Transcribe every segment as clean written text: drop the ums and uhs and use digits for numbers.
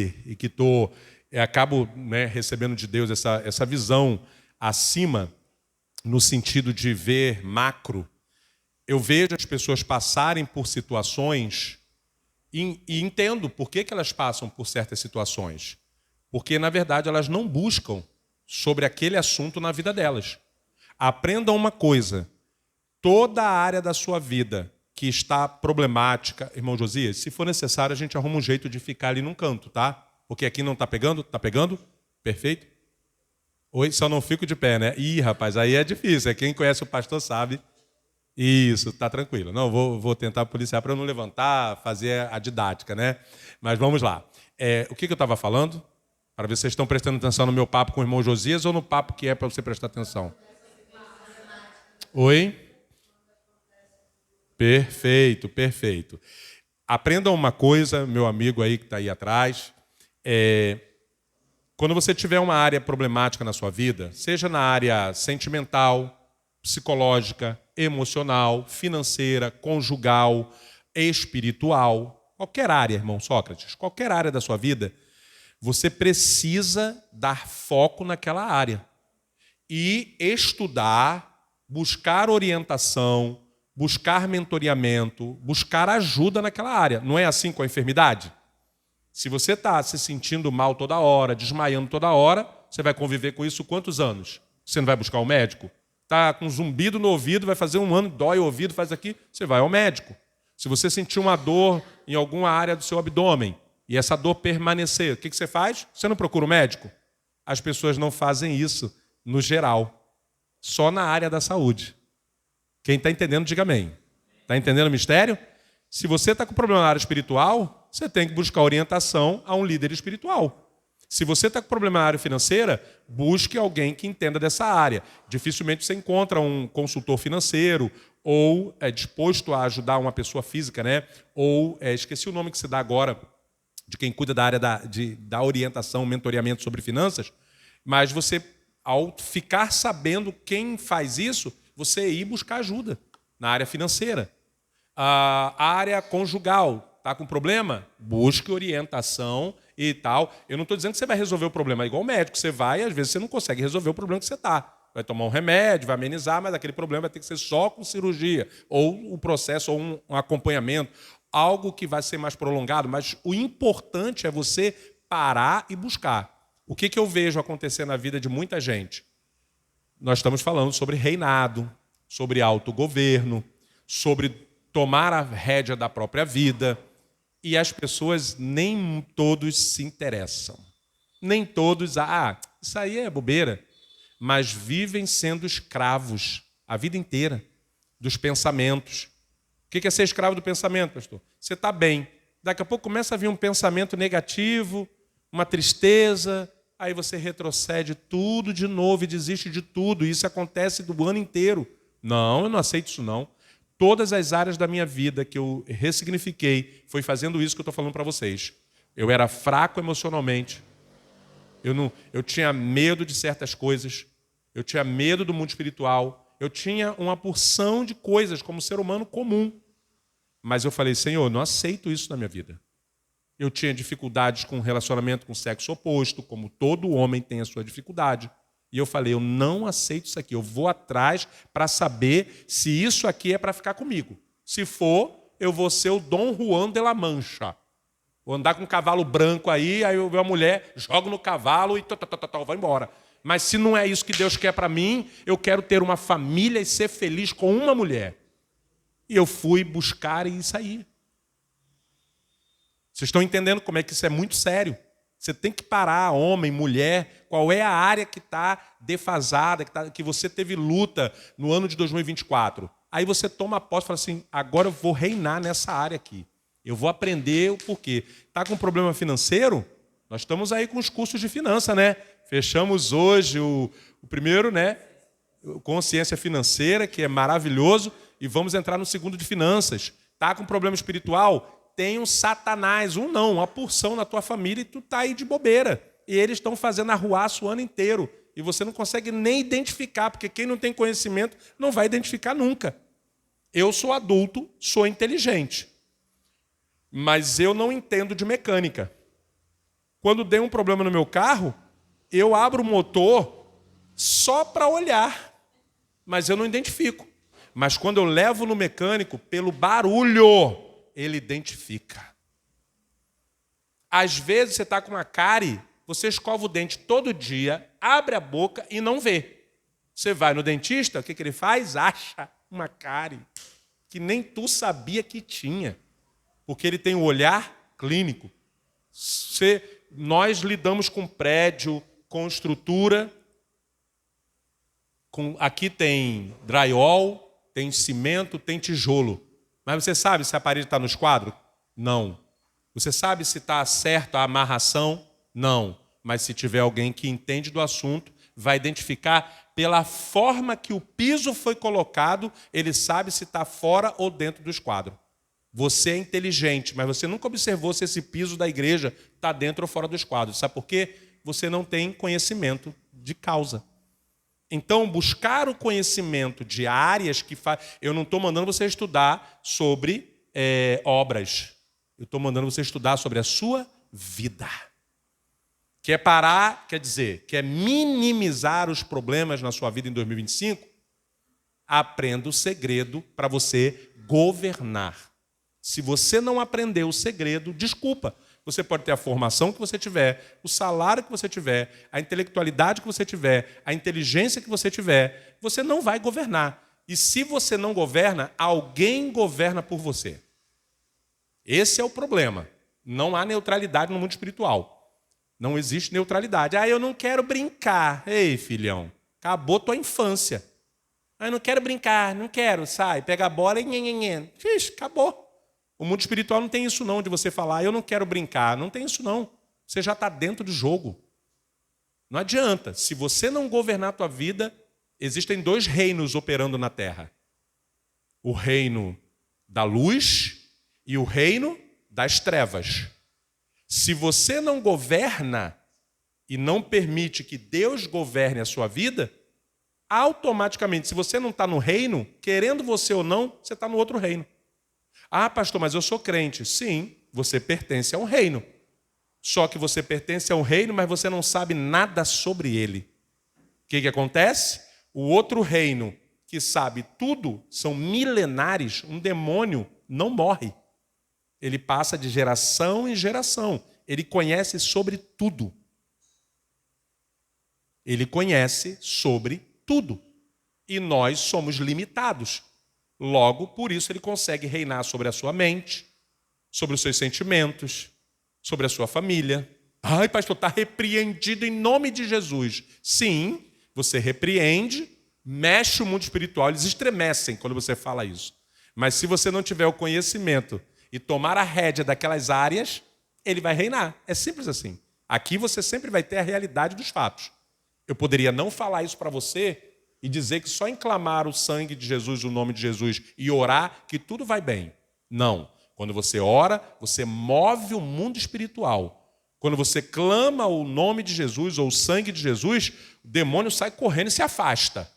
líder e que acabo, né, recebendo de Deus essa visão acima, no sentido de ver macro, eu vejo as pessoas passarem por situações e entendo por que elas passam por certas situações. Porque, na verdade, elas não buscam sobre aquele assunto na vida delas. Aprendam uma coisa: toda a área da sua vida que está problemática, irmão Josias, se for necessário, a gente arruma um jeito de ficar ali num canto, tá? Porque aqui não está pegando? Está pegando? Perfeito? Oi, só não fico de pé, né? Ih, rapaz, aí é difícil. Quem conhece o pastor sabe. Isso, tá tranquilo. Não, vou tentar policiar para eu não levantar, fazer a didática, né? Mas vamos lá. O que eu estava falando? Para ver se vocês estão prestando atenção no meu papo com o irmão Josias ou no papo que é para você prestar atenção. Oi? Perfeito, perfeito. Aprendam uma coisa, meu amigo aí que está aí atrás. Quando você tiver uma área problemática na sua vida, seja na área sentimental, psicológica, emocional, financeira, conjugal, espiritual, qualquer área, irmão Sócrates, qualquer área da sua vida, você precisa dar foco naquela área e estudar, buscar orientação, buscar mentoreamento, buscar ajuda naquela área. Não é assim com a enfermidade? Se você está se sentindo mal toda hora, desmaiando toda hora, você vai conviver com isso quantos anos? Você não vai buscar um médico? Está com zumbido no ouvido, vai fazer um ano, dói o ouvido, faz aqui, você vai ao médico. Se você sentir uma dor em alguma área do seu abdômen e essa dor permanecer, o que você faz? Você não procura um médico? As pessoas não fazem isso no geral, só na área da saúde. Quem está entendendo, diga amém. Está entendendo o mistério? Se você está com problema na área espiritual, você tem que buscar orientação a um líder espiritual. Se você está com problema na área financeira, busque alguém que entenda dessa área. Dificilmente você encontra um consultor financeiro ou é disposto a ajudar uma pessoa física, né? Ou, esqueci o nome que se dá agora, de quem cuida da área da orientação, mentoreamento sobre finanças, mas você, ao ficar sabendo quem faz isso, você ir buscar ajuda na área financeira. A área conjugal, está com problema? Busque orientação e tal. Eu não estou dizendo que você vai resolver o problema, é igual médico. Você vai e às vezes você não consegue resolver o problema que você está. Vai tomar um remédio, vai amenizar, mas aquele problema vai ter que ser só com cirurgia, ou o processo, ou um acompanhamento, algo que vai ser mais prolongado, mas o importante é você parar e buscar. O que eu vejo acontecer na vida de muita gente? Nós estamos falando sobre reinado, sobre autogoverno, sobre tomar a rédea da própria vida, e as pessoas nem todos se interessam. Nem todos, isso aí é bobeira, mas vivem sendo escravos a vida inteira dos pensamentos. O que é ser escravo do pensamento, pastor? Você está bem, daqui a pouco começa a vir um pensamento negativo, uma tristeza, aí você retrocede tudo de novo e desiste de tudo. Isso acontece do ano inteiro. Não, eu não aceito isso não. Todas as áreas da minha vida que eu ressignifiquei foi fazendo isso que eu estou falando para vocês. Eu era fraco emocionalmente. Eu tinha medo de certas coisas. Eu tinha medo do mundo espiritual. Eu tinha uma porção de coisas como ser humano comum. Mas eu falei, Senhor, eu não aceito isso na minha vida. Eu tinha dificuldades com relacionamento com o sexo oposto, como todo homem tem a sua dificuldade. E eu falei, eu não aceito isso aqui. Eu vou atrás para saber se isso aqui é para ficar comigo. Se for, eu vou ser o Dom Juan de la Mancha. Vou andar com um cavalo branco aí eu vejo a mulher, jogo no cavalo e vai embora. Mas se não é isso que Deus quer para mim, eu quero ter uma família e ser feliz com uma mulher. E eu fui buscar e sair. Vocês estão entendendo como é que isso é muito sério? Você tem que parar, homem, mulher, qual é a área que está defasada, que você teve luta no ano de 2024. Aí você toma posse e fala assim, agora eu vou reinar nessa área aqui. Eu vou aprender o porquê. Está com problema financeiro? Nós estamos aí com os cursos de finança, né? Fechamos hoje o primeiro, né? Consciência financeira, que é maravilhoso, e vamos entrar no segundo de finanças. Está com problema espiritual? Tem um Satanás, uma porção na tua família e tu está aí de bobeira. E eles estão fazendo arruaço o ano inteiro. E você não consegue nem identificar, porque quem não tem conhecimento não vai identificar nunca. Eu sou adulto, sou inteligente. Mas eu não entendo de mecânica. Quando tem um problema no meu carro, eu abro o motor só para olhar, mas eu não identifico. Mas quando eu levo no mecânico, pelo barulho, ele identifica. Às vezes você está com uma cárie, você escova o dente todo dia, abre a boca e não vê. Você vai no dentista, o que ele faz? Acha uma cárie que nem tu sabia que tinha, porque ele tem o olhar clínico. Nós lidamos com prédio, com estrutura, aqui tem drywall, tem cimento, tem tijolo. Mas você sabe se a parede está no esquadro? Não. Você sabe se está certo a amarração? Não. Mas se tiver alguém que entende do assunto, vai identificar pela forma que o piso foi colocado, ele sabe se está fora ou dentro do esquadro. Você é inteligente, mas você nunca observou se esse piso da igreja está dentro ou fora do esquadro. Sabe por quê? Você não tem conhecimento de causa. Então, buscar o conhecimento de áreas que eu não estou mandando você estudar sobre obras. Eu estou mandando você estudar sobre a sua vida. Quer minimizar os problemas na sua vida em 2025? Aprenda o segredo para você governar. Se você não aprender o segredo, desculpa. Você pode ter a formação que você tiver, o salário que você tiver, a intelectualidade que você tiver, a inteligência que você tiver, você não vai governar. E se você não governa, alguém governa por você. Esse é o problema. Não há neutralidade no mundo espiritual. Não existe neutralidade. Eu não quero brincar. Ei, filhão, acabou tua infância. Eu não quero brincar, não quero. Sai, pega a bola e nhenhenhen. Acabou. O mundo espiritual não tem isso não, de você falar, eu não quero brincar. Não tem isso não. Você já está dentro do jogo. Não adianta. Se você não governar a tua vida, existem 2 reinos operando na terra. O reino da luz e o reino das trevas. Se você não governa e não permite que Deus governe a sua vida, automaticamente, se você não está no reino, querendo você ou não, você está no outro reino. Pastor, mas eu sou crente. Sim, você pertence a um reino. Só que você pertence a um reino, mas você não sabe nada sobre ele. O que acontece? O outro reino, que sabe tudo, são milenares. Um demônio não morre. Ele passa de geração em geração. Ele conhece sobre tudo. Ele conhece sobre tudo. E nós somos limitados. Logo, por isso, ele consegue reinar sobre a sua mente, sobre os seus sentimentos, sobre a sua família. Pastor, está repreendido em nome de Jesus. Sim, você repreende, mexe o mundo espiritual, eles estremecem quando você fala isso. Mas se você não tiver o conhecimento e tomar a rédea daquelas áreas, ele vai reinar. É simples assim. Aqui você sempre vai ter a realidade dos fatos. Eu poderia não falar isso para você e dizer que só em clamar o sangue de Jesus, o nome de Jesus, e orar, que tudo vai bem. Não. Quando você ora, você move o mundo espiritual. Quando você clama o nome de Jesus ou o sangue de Jesus, o demônio sai correndo e se afasta.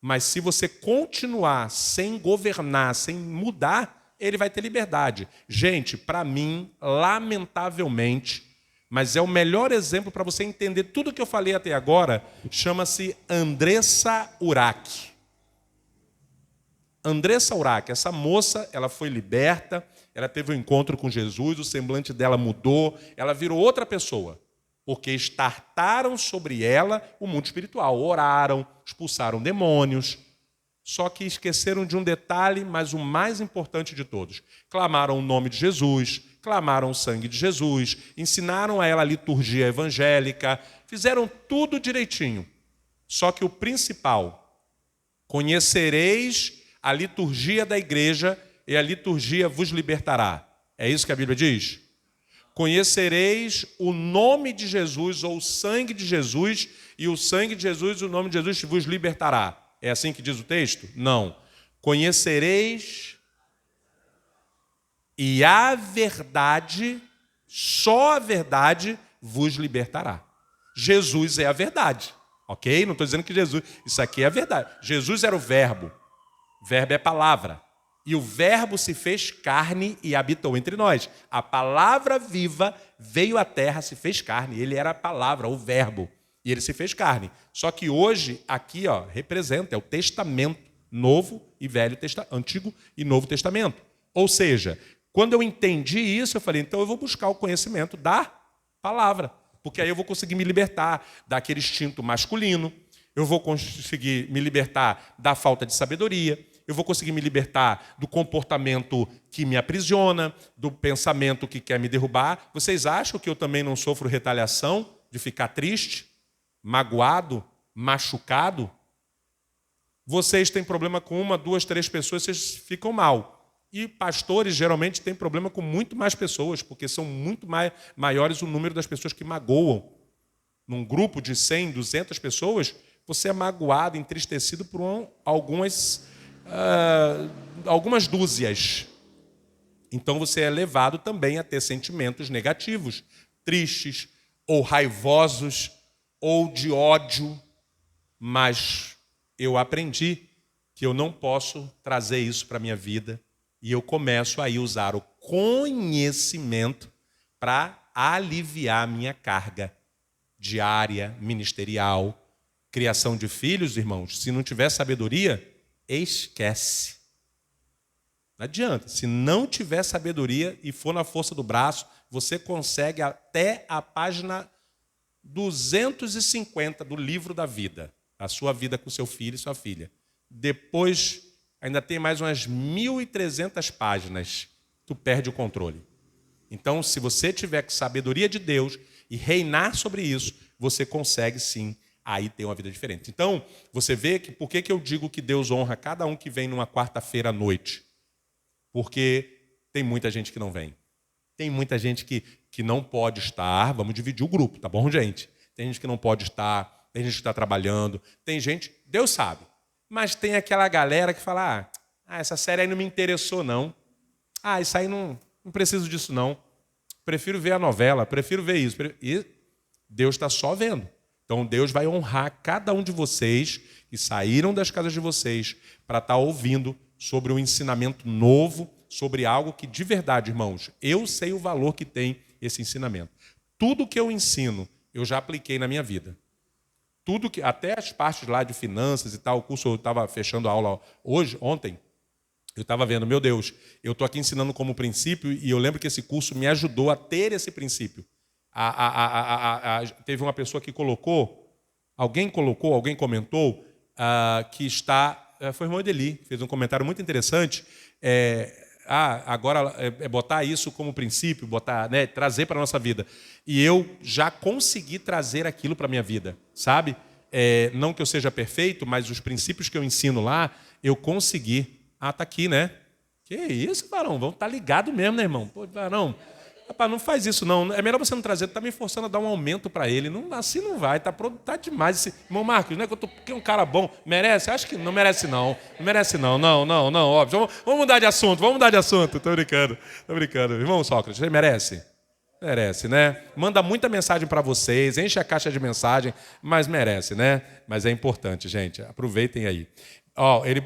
Mas se você continuar sem governar, sem mudar, ele vai ter liberdade. Gente, para mim, lamentavelmente, mas é o melhor exemplo para você entender tudo que eu falei até agora, chama-se Andressa Urach. Andressa Urach, essa moça, ela foi liberta, ela teve um encontro com Jesus, o semblante dela mudou, ela virou outra pessoa, porque estartaram sobre ela o mundo espiritual, oraram, expulsaram demônios, só que esqueceram de um detalhe, mas o mais importante de todos. Clamaram o nome de Jesus, clamaram o sangue de Jesus, ensinaram a ela a liturgia evangélica, fizeram tudo direitinho. Só que o principal, conhecereis a liturgia da igreja e a liturgia vos libertará. É isso que a Bíblia diz? Conhecereis o nome de Jesus ou o sangue de Jesus, e o sangue de Jesus e o nome de Jesus vos libertará. É assim que diz o texto? Não. Conhecereis e a verdade, só a verdade vos libertará. Jesus é a verdade, ok? Não estou dizendo que Jesus... Isso aqui é a verdade. Jesus era o verbo. Verbo é palavra. E o Verbo se fez carne e habitou entre nós. A palavra viva veio à terra, se fez carne. Ele era a palavra, o Verbo. E ele se fez carne. Só que hoje, aqui, representa, é o Testamento Novo e Velho Testamento, Antigo e Novo Testamento. Ou seja, quando eu entendi isso, eu falei, então eu vou buscar o conhecimento da palavra. Porque aí eu vou conseguir me libertar daquele instinto masculino, eu vou conseguir me libertar da falta de sabedoria, eu vou conseguir me libertar do comportamento que me aprisiona, do pensamento que quer me derrubar. Vocês acham que eu também não sofro retaliação de ficar triste, magoado, machucado? Vocês têm problema com 1, 2, 3 pessoas, vocês ficam mal. E pastores geralmente têm problema com muito mais pessoas, porque são muito maiores o número das pessoas que magoam. Num grupo de 100, 200 pessoas, você é magoado, entristecido por algumas dúzias. Então você é levado também a ter sentimentos negativos, tristes, ou raivosos, ou de ódio. Mas eu aprendi que eu não posso trazer isso para a minha vida. E eu começo a usar o conhecimento para aliviar a minha carga diária, ministerial, criação de filhos, irmãos. Se não tiver sabedoria, esquece. Não adianta. Se não tiver sabedoria e for na força do braço, você consegue até a página 250 do livro da vida. A sua vida com seu filho e sua filha. Depois, ainda tem mais umas 1.300 páginas. Tu perde o controle. Então, se você tiver com sabedoria de Deus e reinar sobre isso, você consegue sim aí ter uma vida diferente. Então, você vê que por que eu digo que Deus honra cada um que vem numa quarta-feira à noite? Porque tem muita gente que não vem. Tem muita gente que não pode estar. Vamos dividir o grupo, tá bom, gente? Tem gente que não pode estar, tem gente que está trabalhando, tem gente, Deus sabe. Mas tem aquela galera que fala, essa série aí não me interessou, não. Isso aí não preciso disso, não. Prefiro ver a novela, prefiro ver isso. E Deus está só vendo. Então, Deus vai honrar cada um de vocês que saíram das casas de vocês para estar ouvindo sobre um ensinamento novo, sobre algo que, de verdade, irmãos, eu sei o valor que tem esse ensinamento. Tudo que eu ensino, eu já apliquei na minha vida. Tudo que, até as partes lá de finanças e tal, o curso, eu estava fechando a aula ontem, eu estava vendo, meu Deus, eu estou aqui ensinando como princípio e eu lembro que esse curso me ajudou a ter esse princípio. Teve uma pessoa que alguém comentou que está... Foi o irmão Edeli, fez um comentário muito interessante. Agora é botar isso como princípio, trazer para a nossa vida. E eu já consegui trazer aquilo para a minha vida, sabe? Não que eu seja perfeito, mas os princípios que eu ensino lá, eu consegui. Tá aqui, né? Que isso, varão? Vamos estar ligado mesmo, né, irmão? Pô, varão, rapaz, não faz isso, não. É melhor você não trazer, tá me forçando a dar um aumento para ele. Não, assim não vai, tá demais. Irmão Marcos, não é que eu tô porque é um cara bom. Merece? Acho que não merece, não. Não merece, não. Não, óbvio. Vamos mudar de assunto. Tô brincando. Irmão Sócrates, ele merece? Merece, né? Manda muita mensagem para vocês, enche a caixa de mensagem, mas merece, né? Mas é importante, gente. Aproveitem aí.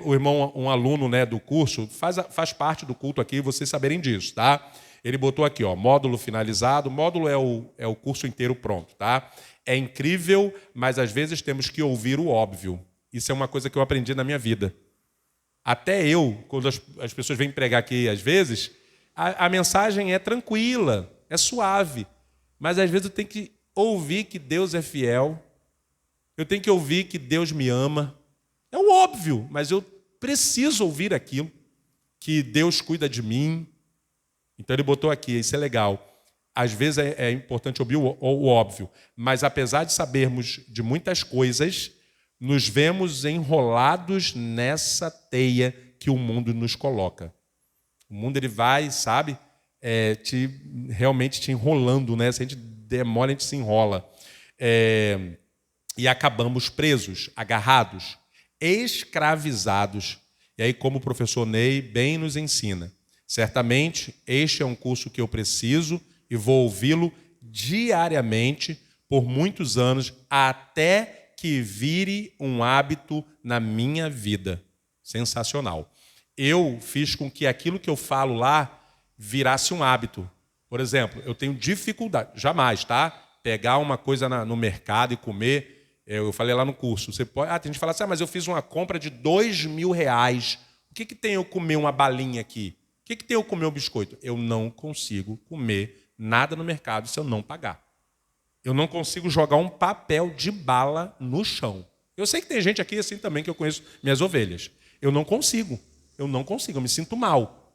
O irmão, um aluno, né, do curso, faz parte do culto aqui, vocês saberem disso, tá? Ele botou aqui, módulo finalizado. Módulo é o curso inteiro pronto, tá? É incrível, mas às vezes temos que ouvir o óbvio. Isso é uma coisa que eu aprendi na minha vida. Até eu, quando as pessoas vêm pregar aqui, às vezes, a mensagem é tranquila, é suave. Mas às vezes eu tenho que ouvir que Deus é fiel. Eu tenho que ouvir que Deus me ama. É o óbvio, mas eu preciso ouvir aquilo. Que Deus cuida de mim. Então ele botou aqui, isso é legal. Às vezes é importante ouvir o óbvio, mas apesar de sabermos de muitas coisas, nos vemos enrolados nessa teia que o mundo nos coloca. O mundo ele vai, sabe, realmente te enrolando, né? Se a gente demora, a gente se enrola. E acabamos presos, agarrados, escravizados. E aí, como o professor Ney bem nos ensina, certamente, este é um curso que eu preciso e vou ouvi-lo diariamente por muitos anos, até que vire um hábito na minha vida. Sensacional. eu fiz com que aquilo que eu falo lá virasse um hábito. Por exemplo, eu tenho dificuldade, jamais, tá? Pegar uma coisa no mercado e comer. Eu falei lá no curso, você pode. Tem gente que fala assim, mas eu fiz uma compra de R$ 2.000. O que tem eu comer uma balinha aqui? O que tem eu comer um biscoito? Eu não consigo comer nada no mercado se eu não pagar. Eu não consigo jogar um papel de bala no chão. Eu sei que tem gente aqui assim também, que eu conheço minhas ovelhas. Eu não consigo, eu me sinto mal.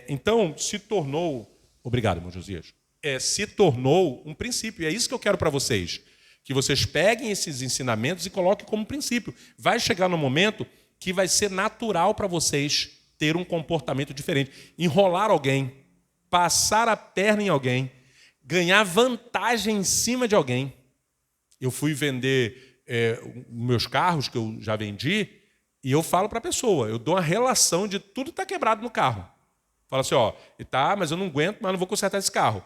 Então, se tornou... Obrigado, irmão Josias. Se tornou um princípio, e é isso que eu quero para vocês. Que vocês peguem esses ensinamentos e coloquem como princípio. Vai chegar no momento que vai ser natural para vocês ter um comportamento diferente. Enrolar alguém, passar a perna em alguém, ganhar vantagem em cima de alguém. Eu fui vender meus carros, que eu já vendi, e eu falo para a pessoa, eu dou uma relação de tudo que está quebrado no carro. Falo assim, mas eu não aguento, mas não vou consertar esse carro.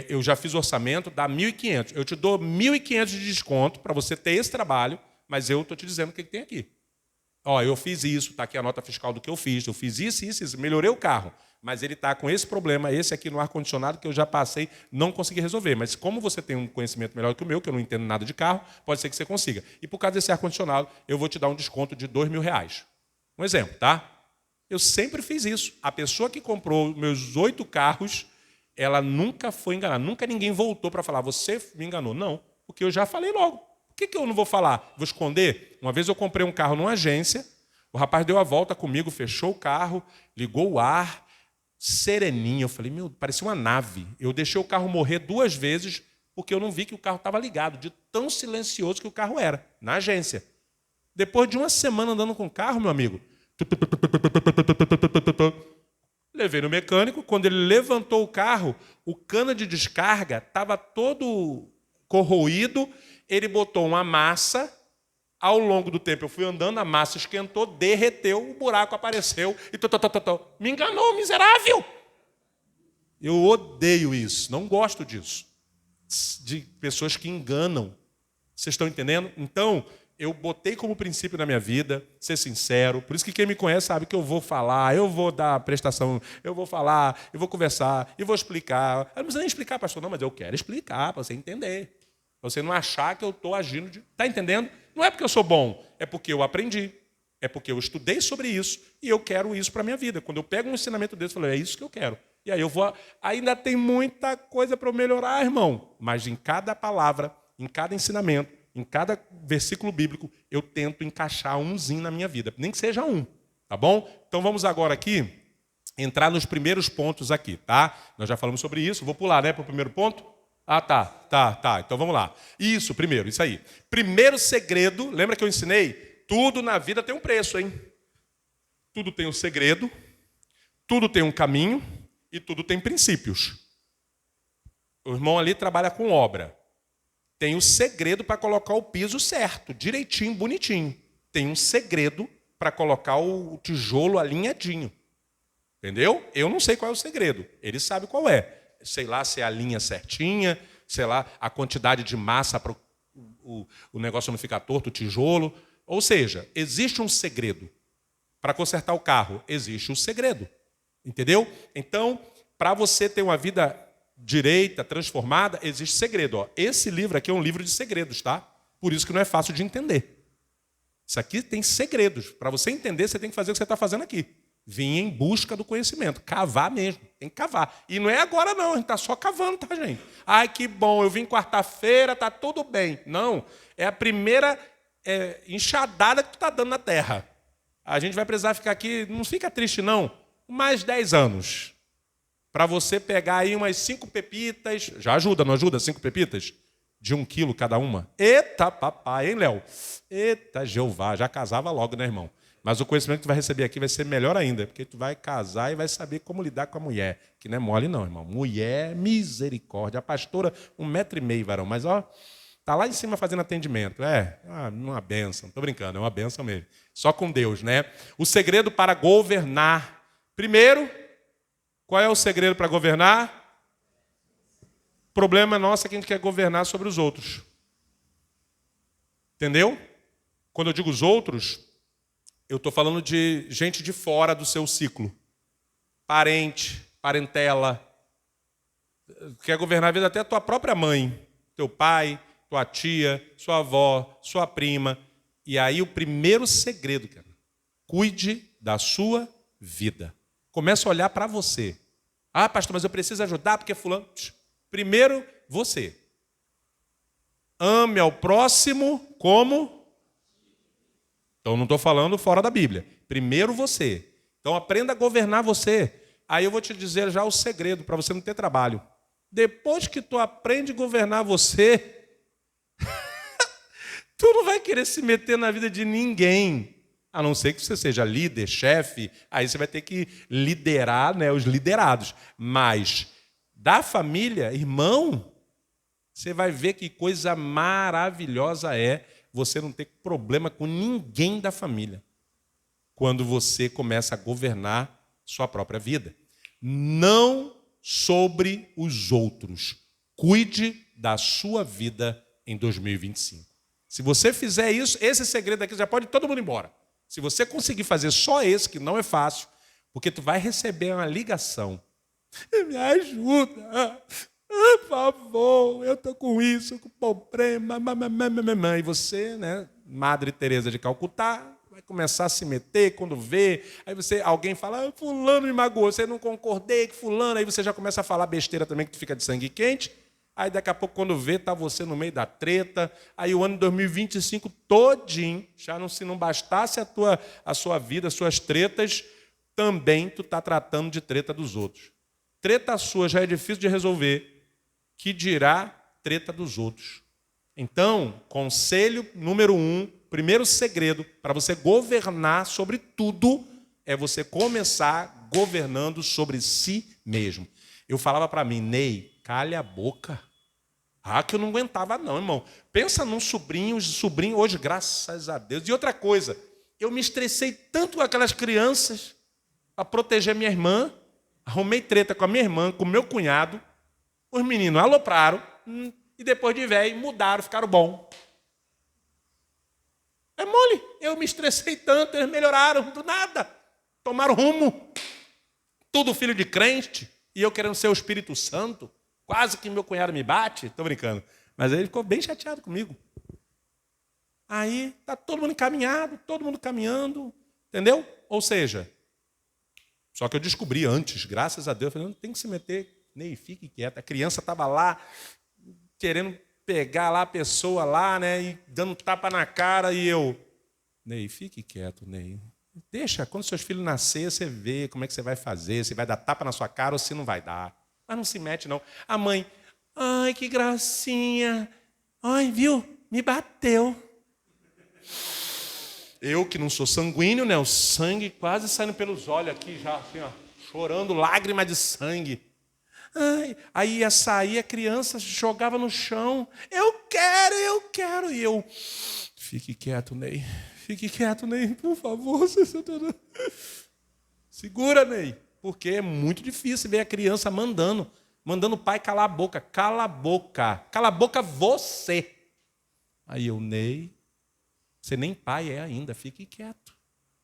Eu já fiz o orçamento, dá 1.500. Eu te dou 1.500 de desconto para você ter esse trabalho, mas eu estou te dizendo o que tem aqui. Eu fiz isso, está aqui a nota fiscal do que eu fiz isso, melhorei o carro, mas ele está com esse problema, esse aqui no ar-condicionado que eu já passei, não consegui resolver. Mas como você tem um conhecimento melhor que o meu, que eu não entendo nada de carro, pode ser que você consiga. E por causa desse ar-condicionado, eu vou te dar um desconto de R$ 2.000. Um exemplo, tá? Eu sempre fiz isso. A pessoa que comprou meus 8 carros, ela nunca foi enganada. Nunca ninguém voltou para falar, você me enganou. Não, porque eu já falei logo. Por que eu não vou falar? Vou esconder? Uma vez eu comprei um carro numa agência, o rapaz deu a volta comigo, fechou o carro, ligou o ar, sereninho. Eu falei, parecia uma nave. Eu deixei o carro morrer 2 vezes porque eu não vi que o carro estava ligado, de tão silencioso que o carro era, na agência. Depois de uma semana andando com o carro, meu amigo, levei no mecânico. Quando ele levantou o carro, o cano de descarga estava todo corroído. Ele botou uma massa. Ao longo do tempo eu fui andando, a massa esquentou, derreteu, o buraco apareceu e me enganou, miserável. Eu odeio isso, não gosto disso, de pessoas que enganam. Vocês estão entendendo? Então, eu botei como princípio na minha vida ser sincero. Por isso que quem me conhece sabe que eu vou falar, eu vou dar prestação, eu vou falar, eu vou conversar, e vou explicar. Eu não preciso nem explicar, pastor, não, mas eu quero explicar para você entender. Para você não achar que eu estou agindo de... Está entendendo? Não é porque eu sou bom, é porque eu aprendi. É porque eu estudei sobre isso e eu quero isso para a minha vida. Quando eu pego um ensinamento desse, eu falo, é isso que eu quero. E aí eu vou... Ainda tem muita coisa para eu melhorar, irmão. Mas em cada palavra, em cada ensinamento, em cada versículo bíblico, eu tento encaixar umzinho na minha vida. Nem que seja um, tá bom? Então vamos agora aqui entrar nos primeiros pontos aqui, tá? Nós já falamos sobre isso. Vou pular, né, para o primeiro ponto? Tá. Então vamos lá. Isso, primeiro, isso aí. Primeiro segredo, lembra que eu ensinei? Tudo na vida tem um preço, hein? Tudo tem um segredo, tudo tem um caminho e tudo tem princípios. O irmão ali trabalha com obra. Tem o segredo para colocar o piso certo, direitinho, bonitinho. Tem um segredo para colocar o tijolo alinhadinho. Entendeu? Eu não sei qual é o segredo. Ele sabe qual é. Sei lá se é a linha certinha, sei lá, a quantidade de massa para o negócio não ficar torto, o tijolo. Ou seja, existe um segredo. Para consertar o carro, existe um segredo. Entendeu? Então, para você ter uma vida direita, transformada, existe segredo. Esse livro aqui é um livro de segredos, tá? Por isso que não é fácil de entender. Isso aqui tem segredos. Para você entender, você tem que fazer o que você está fazendo aqui. Vir em busca do conhecimento. Cavar mesmo. Tem que cavar. E não é agora, não. A gente está só cavando, tá, gente? Ai, que bom. Eu vim quarta-feira, está tudo bem. Não. É a primeira enxadada que tu está dando na terra. A gente vai precisar ficar aqui... Não fica triste, não. Mais 10 anos. Para você pegar aí umas 5 pepitas... Já ajuda, não ajuda? 5 pepitas? De 1 quilo cada uma. Eita, papai, hein, Léo? Eita, Jeová. Já casava logo, né, irmão? Mas o conhecimento que tu vai receber aqui vai ser melhor ainda, porque tu vai casar e vai saber como lidar com a mulher, que não é mole não, irmão. Mulher, misericórdia. A pastora, 1,5 m, varão, mas tá lá em cima fazendo atendimento. Uma bênção. Tô brincando, é uma bênção mesmo. Só com Deus, né? O segredo para governar. Primeiro, qual é o segredo para governar? O problema nosso é que a gente quer governar sobre os outros. Entendeu? Quando eu digo os outros... Eu estou falando de gente de fora do seu ciclo. Parente, parentela. Quer governar a vida até a tua própria mãe, teu pai, tua tia, sua avó, sua prima. E aí o primeiro segredo, cara, cuide da sua vida. Comece a olhar para você. Ah, pastor, mas eu preciso ajudar porque fulano... Primeiro, você. Ame ao próximo como... Então não estou falando fora da Bíblia. Primeiro você. Então aprenda a governar você. Aí eu vou te dizer já o segredo para você não ter trabalho. Depois que tu aprende a governar você, tu não vai querer se meter na vida de ninguém. A não ser que você seja líder, chefe, aí você vai ter que liderar, né, os liderados. Mas da família, irmão, você vai ver que coisa maravilhosa é você não ter problema com ninguém da família quando você começa a governar sua própria vida. Não sobre os outros. Cuide da sua vida em 2025. Se você fizer isso, esse segredo aqui já pode ir todo mundo embora. Se você conseguir fazer só esse, que não é fácil, porque tu vai receber uma ligação. Me ajuda, por favor, eu estou com isso, com problema. E você, né, Madre Teresa de Calcutá, vai começar a se meter quando vê. Aí alguém fala, fulano me magoou, você não concordei com fulano. Aí você já começa a falar besteira também, que tu fica de sangue quente. Aí daqui a pouco, quando vê, está você no meio da treta. Aí o ano de 2025 todinho, se não bastasse a sua vida, as suas tretas, também tu está tratando de treta dos outros. Treta sua já é difícil de resolver, que dirá treta dos outros. Então, conselho número 1, primeiro segredo para você governar sobre tudo é você começar governando sobre si mesmo. Eu falava para mim, Ney, calha a boca. Ah, que eu não aguentava não, irmão. Pensa num sobrinho hoje, graças a Deus. E outra coisa, eu me estressei tanto com aquelas crianças para proteger minha irmã, arrumei treta com a minha irmã, com o meu cunhado, os meninos alopraram e depois de velho mudaram, ficaram bom. É mole, eu me estressei tanto, eles melhoraram do nada, tomaram rumo. Tudo filho de crente, e eu querendo ser o Espírito Santo. Quase que meu cunhado me bate, estou brincando. Mas ele ficou bem chateado comigo. Aí está todo mundo encaminhado, todo mundo caminhando, entendeu? Ou seja, só que eu descobri antes, graças a Deus, eu falei, não tem que se meter, Ney, fique quieto. A criança estava lá, querendo pegar lá a pessoa lá, né, e dando tapa na cara, e eu, Ney, fique quieto, Ney. Deixa, quando seus filhos nascer, você vê como é que você vai fazer, se vai dar tapa na sua cara ou se não vai dar. Mas não se mete, não. A mãe, ai, que gracinha. Ai, viu? Me bateu. Eu, que não sou sanguíneo, né? O sangue quase saindo pelos olhos aqui, já assim, ó, chorando, lágrimas de sangue. Ai, aí ia sair, a criança jogava no chão. Eu quero. E eu, fique quieto, Ney. Fique quieto, Ney, por favor. Segura, Ney. Porque é muito difícil ver a criança mandando o pai calar a boca. Cala a boca. Cala a boca você. Aí eu, Ney, você nem pai é ainda, fique quieto.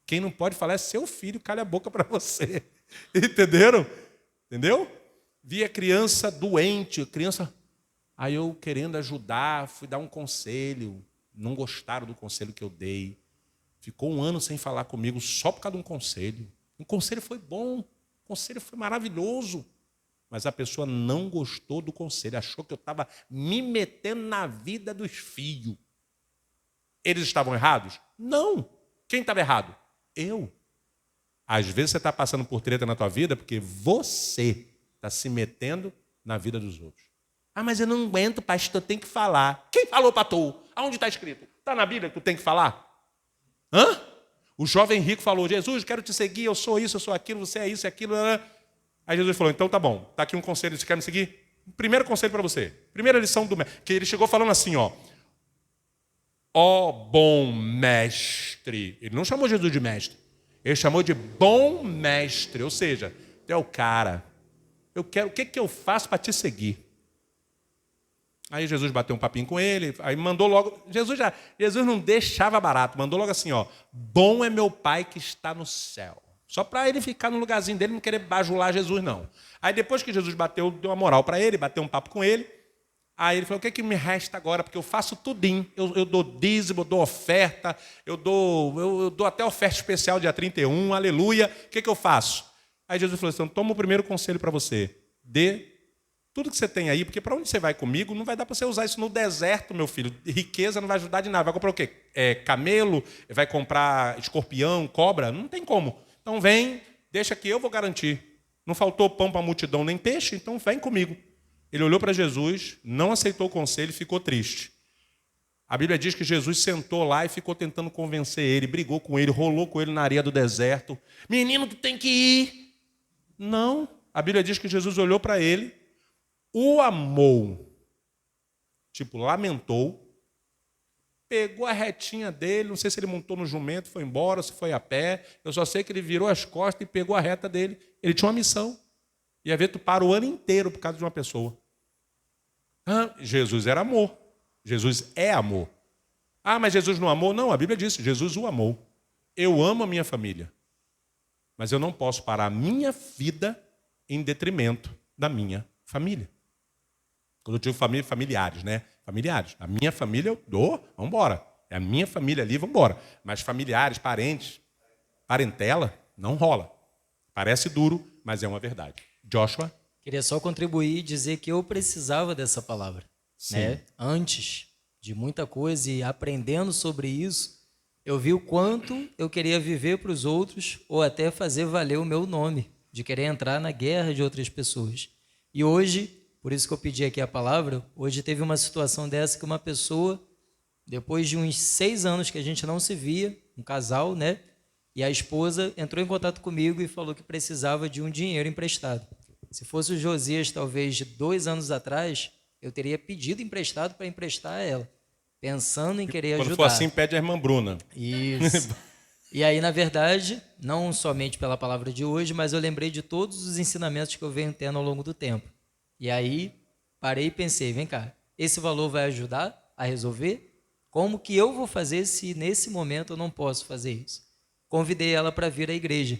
Quem não pode falar é seu filho, cala a boca para você. Entenderam? Entendeu? Vi a criança doente, a criança... Aí eu querendo ajudar, fui dar um conselho. Não gostaram do conselho que eu dei. Ficou 1 ano sem falar comigo só por causa de um conselho. O conselho foi bom, o conselho foi maravilhoso. Mas a pessoa não gostou do conselho, achou que eu estava me metendo na vida dos filhos. Eles estavam errados? Não. Quem estava errado? Eu. Às vezes você está passando por treta na tua vida porque você está se metendo na vida dos outros. Ah, mas eu não aguento, pastor, tem que falar. Quem falou para tu? Aonde está escrito? Está na Bíblia que tu tem que falar? Hã? O jovem rico falou, Jesus, quero te seguir, eu sou isso, eu sou aquilo, você é isso, é aquilo. Aí Jesus falou, então tá bom, está aqui um conselho, você quer me seguir? Primeiro conselho para você. Primeira lição do mestre. Que ele chegou falando assim, ó bom mestre. Ele não chamou Jesus de mestre. Ele chamou de bom mestre. Ou seja, tu é o cara. Eu quero, o que eu faço para te seguir? Aí Jesus bateu um papinho com ele, aí mandou logo... Jesus não deixava barato, mandou logo assim, ó, bom é meu Pai que está no céu. Só para ele ficar no lugarzinho dele, não querer bajular Jesus, não. Aí depois que Jesus bateu, deu uma moral para ele, bateu um papo com ele, aí ele falou, o que é que me resta agora? Porque eu faço tudinho, eu dou dízimo, eu dou oferta, eu dou até oferta especial dia 31, aleluia, o que é que eu faço? Aí Jesus falou assim, toma o primeiro conselho para você, dê tudo que você tem aí, porque para onde você vai comigo, não vai dar para você usar isso no deserto, meu filho. Riqueza não vai ajudar de nada. Vai comprar o quê? Camelo? Vai comprar escorpião, cobra? Não tem como. Então vem, deixa que eu vou garantir. Não faltou pão para a multidão nem peixe, então vem comigo. Ele olhou para Jesus, não aceitou o conselho e ficou triste. A Bíblia diz que Jesus sentou lá e ficou tentando convencer ele, brigou com ele, rolou com ele na areia do deserto. Menino, tu tem que ir. Não. A Bíblia diz que Jesus olhou para ele, o amou, tipo, lamentou, pegou a retinha dele, não sei se ele montou no jumento, foi embora, se foi a pé, eu só sei que ele virou as costas e pegou a reta dele. Ele tinha uma missão. Ia ver, tu para o ano inteiro por causa de uma pessoa. Jesus era amor. Jesus é amor. Mas Jesus não amou? Não, a Bíblia diz, Jesus o amou. Eu amo a minha família, mas eu não posso parar a minha vida em detrimento da minha família. Quando eu digo família, familiares, né? Familiares. A minha família eu dou, vamos embora. É a minha família ali, vamos embora. Mas familiares, parentes, parentela, não rola. Parece duro, mas é uma verdade. Joshua? Queria só contribuir e dizer que eu precisava dessa palavra. Né? Antes de muita coisa e aprendendo sobre isso, eu vi o quanto eu queria viver para os outros ou até fazer valer o meu nome, de querer entrar na guerra de outras pessoas. E hoje... Por isso que eu pedi aqui a palavra. Hoje teve uma situação dessa que uma pessoa, depois de uns 6 anos que a gente não se via, um casal, né? E a esposa entrou em contato comigo e falou que precisava de um dinheiro emprestado. Se fosse o Josias, talvez de 2 anos atrás, eu teria pedido emprestado para emprestar a ela, pensando em querer ajudar. Quando for assim, pede a irmã Bruna. Isso. E aí, na verdade, não somente pela palavra de hoje, mas eu lembrei de todos os ensinamentos que eu venho tendo ao longo do tempo. E aí, parei e pensei, vem cá, esse valor vai ajudar a resolver? Como que eu vou fazer se nesse momento eu não posso fazer isso? Convidei ela para vir à igreja,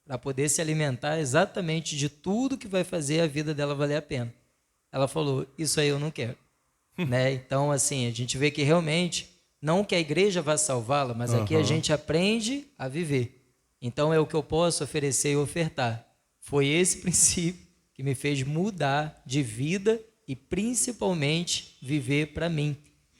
para poder se alimentar exatamente de tudo que vai fazer a vida dela valer a pena. Ela falou, isso aí eu não quero. Né? Então, assim, a gente vê que realmente, não que a igreja vá salvá-la, mas aqui a gente aprende a viver. Então, é o que eu posso oferecer e ofertar. Foi esse princípio que me fez mudar de vida e principalmente viver para mim,